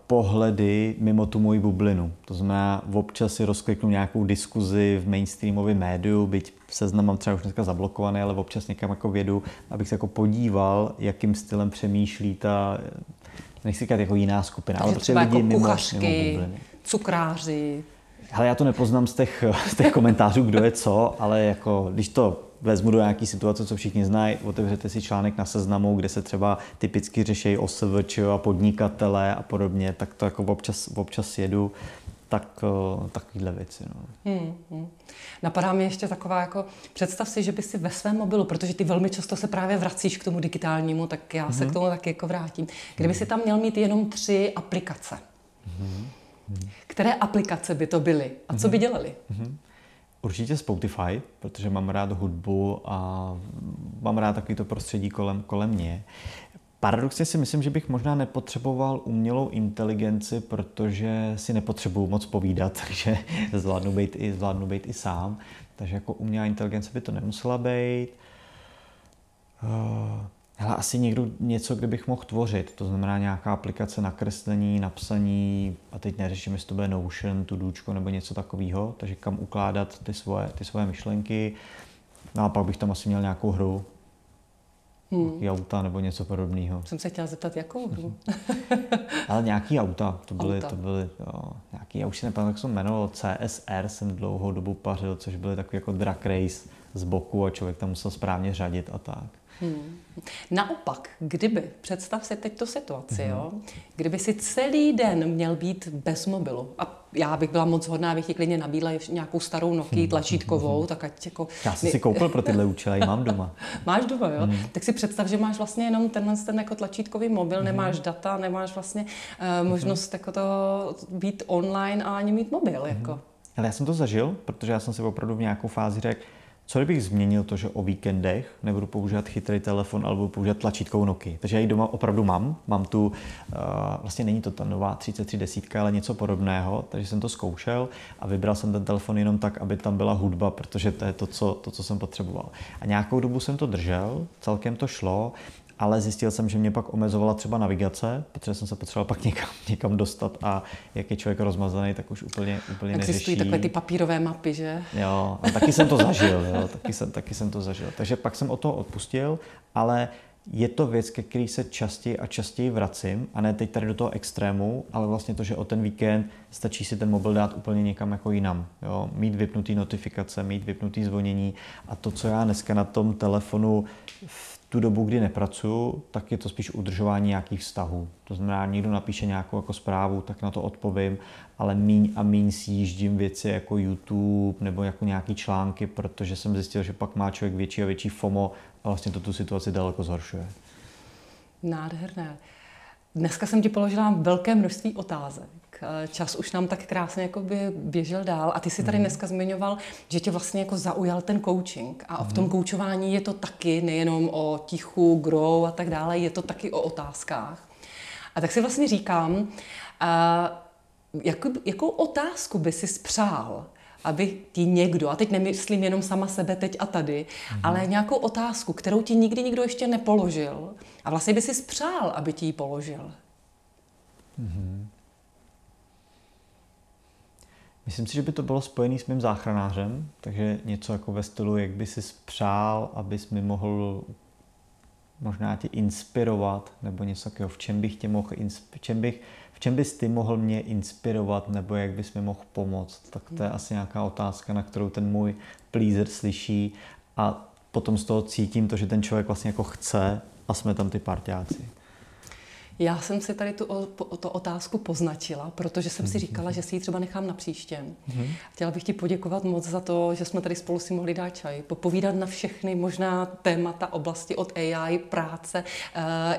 pohledy mimo tu moji bublinu. To znamená, občas si rozkliknu nějakou diskuzi v mainstreamovém médiu, byť Seznam mám třeba už dneska zablokovaný, ale občas někam jako vědu, abych se jako podíval, jakým stylem přemýšlí ta, nechci říkat jako jiná skupina, takže ale prostě lidi jako mimo kuchařky, cukráři. Hele, já to nepoznám z těch komentářů, kdo je co, ale jako, když to vezmu do nějaký situace, co všichni znají, otevřete si článek na Seznamu, kde se třeba typicky řeší OSVČ a podnikatele a podobně, tak to jako občas jedu, tak takovýhle věci. No. Napadá mi ještě taková, jako, představ si, že by si ve svém mobilu, protože ty velmi často se právě vracíš k tomu digitálnímu, tak já se k tomu taky jako vrátím. Kdyby si tam měl mít jenom 3 aplikace. Které aplikace by to byly a co by dělali? Určitě Spotify, protože mám rád hudbu a mám rád takovýto prostředí kolem mě. Paradoxně si myslím, že bych možná nepotřeboval umělou inteligenci, protože si nepotřebuju moc povídat, takže zvládnu být i sám. Takže jako umělá inteligence by to nemusela být. Hele, asi něco, kde bych mohl tvořit. To znamená nějaká aplikace na kreslení, napsaní, a teď neřeším, jestli to bude Notion, Todočko nebo něco takového, takže kam ukládat ty svoje myšlenky. No a pak bych tam asi měl nějakou hru. Auta nebo něco podobného. Jsem se chtěla zeptat, jakou hru? Ale nějaký auta. To byly nějaký, já už si nepamatuji, jak se jmenovalo, CSR jsem dlouhou dobu pařil, což byly takový jako drag race z boku a člověk tam musel správně řadit a tak. Naopak, představ si teď tu situaci, jo? Kdyby si celý den měl být bez mobilu a já bych byla moc hodná, abych ti klidně nabídla nějakou starou Nokia tlačítkovou, tak ať jako... Já jsem si koupil pro tyhle účely, mám doma. Máš doma, jo? Tak si představ, že máš vlastně jenom ten jako tlačítkový mobil, nemáš data, nemáš vlastně možnost jako to být online a ani mít mobil, jako. Ale já jsem to zažil, protože já jsem si opravdu v nějakou fázi řekl, co kdybych změnil to, že o víkendech nebudu používat chytrý telefon, ale budu používat tlačítkovou Nokia. Takže já ji doma opravdu mám tu, vlastně není to ta nová 3310, ale něco podobného, takže jsem to zkoušel a vybral jsem ten telefon jenom tak, aby tam byla hudba, protože to je to, co jsem potřeboval. A nějakou dobu jsem to držel, celkem to šlo ale zjistil jsem, že mě pak omezovala třeba navigace, protože jsem se potřeboval pak někam dostat a jak je člověk rozmazaný, tak už úplně neřeší. Existují takové ty papírové mapy, že? Jo, a taky jsem to zažil, taky jsem to zažil. Takže pak jsem od toho odpustil, ale je to věc, ke který se častěji a častěji vracím, a ne teď tady do toho extrému, ale vlastně to, že o ten víkend stačí si ten mobil dát úplně někam jako jinam. Jo? Mít vypnutý notifikace, mít vypnutý zvonění, a to, co já dneska na tom telefonu v tu dobu, kdy nepracuju, tak je to spíš udržování nějakých vztahů. To znamená, někdo napíše nějakou jako zprávu, tak na to odpovím, ale míň a míň sjíždím věci jako YouTube nebo jako nějaký články, protože jsem zjistil, že pak má člověk větší a větší FOMO a vlastně to tu situaci daleko zhoršuje. Nádherné. Dneska jsem ti položila velké množství otázek. Čas už nám tak krásně jakoby běžel dál a ty si tady dneska zmiňoval, že tě vlastně jako zaujal ten coaching a v tom koučování je to taky nejenom o tichu, grow a tak dále, je to taky o otázkách. A tak si vlastně říkám, jakou otázku by si spřál, aby ti někdo, a teď nemyslím jenom sama sebe teď a tady, ale nějakou otázku, kterou ti nikdy nikdo ještě nepoložil a vlastně by si spřál, aby ti ji položil. Myslím si, že by to bylo spojené s mým záchranářem, takže něco jako ve stylu, jak by si spřál, abys mi mohl možná tě inspirovat, nebo něco takového, v čem bych tě mohl v čem bys ty mohl mě inspirovat, nebo jak bys mi mohl pomoct. Tak to je asi nějaká otázka, na kterou ten můj pleaser slyší, a potom z toho cítím to, že ten člověk vlastně jako chce a jsme tam ty parťáci. Já jsem si tady tu otázku poznačila, protože jsem si říkala, že si ji třeba nechám na příště. Chtěla bych ti poděkovat moc za to, že jsme tady spolu si mohli dát čaj, popovídat na všechny možná témata oblasti od AI, práce,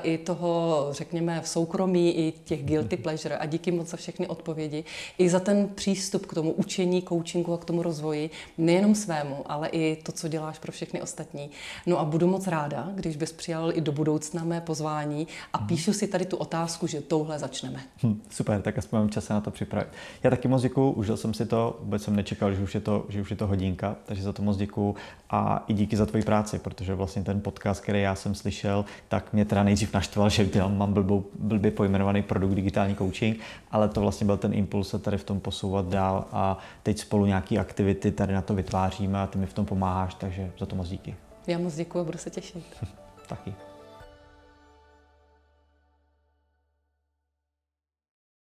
i toho, řekněme, v soukromí, i těch guilty pleasure, a díky moc za všechny odpovědi, i za ten přístup k tomu učení, coachingu a k tomu rozvoji, nejenom svému, ale i to, co děláš pro všechny ostatní. No a budu moc ráda, když bys přijal i do budoucna mé pozvání a píšu si tady tu otázku, že touhle začneme. Super, tak aspoň mám čas na to připravit. Já taky moc děkuju, užil jsem si to, vůbec jsem nečekal, že už je to hodinka, takže za to moc děkuju a i díky za tvoji práci, protože vlastně ten podcast, který já jsem slyšel, tak mě teda nejdřív naštval, že mám blbě pojmenovaný produkt digitální coaching, ale to vlastně byl ten impuls se tady v tom posouvat dál a teď spolu nějaký aktivity tady na to vytváříme a ty mi v tom pomáháš, takže za to moc díky. Já moc děkuju a budu se těšit. Taky.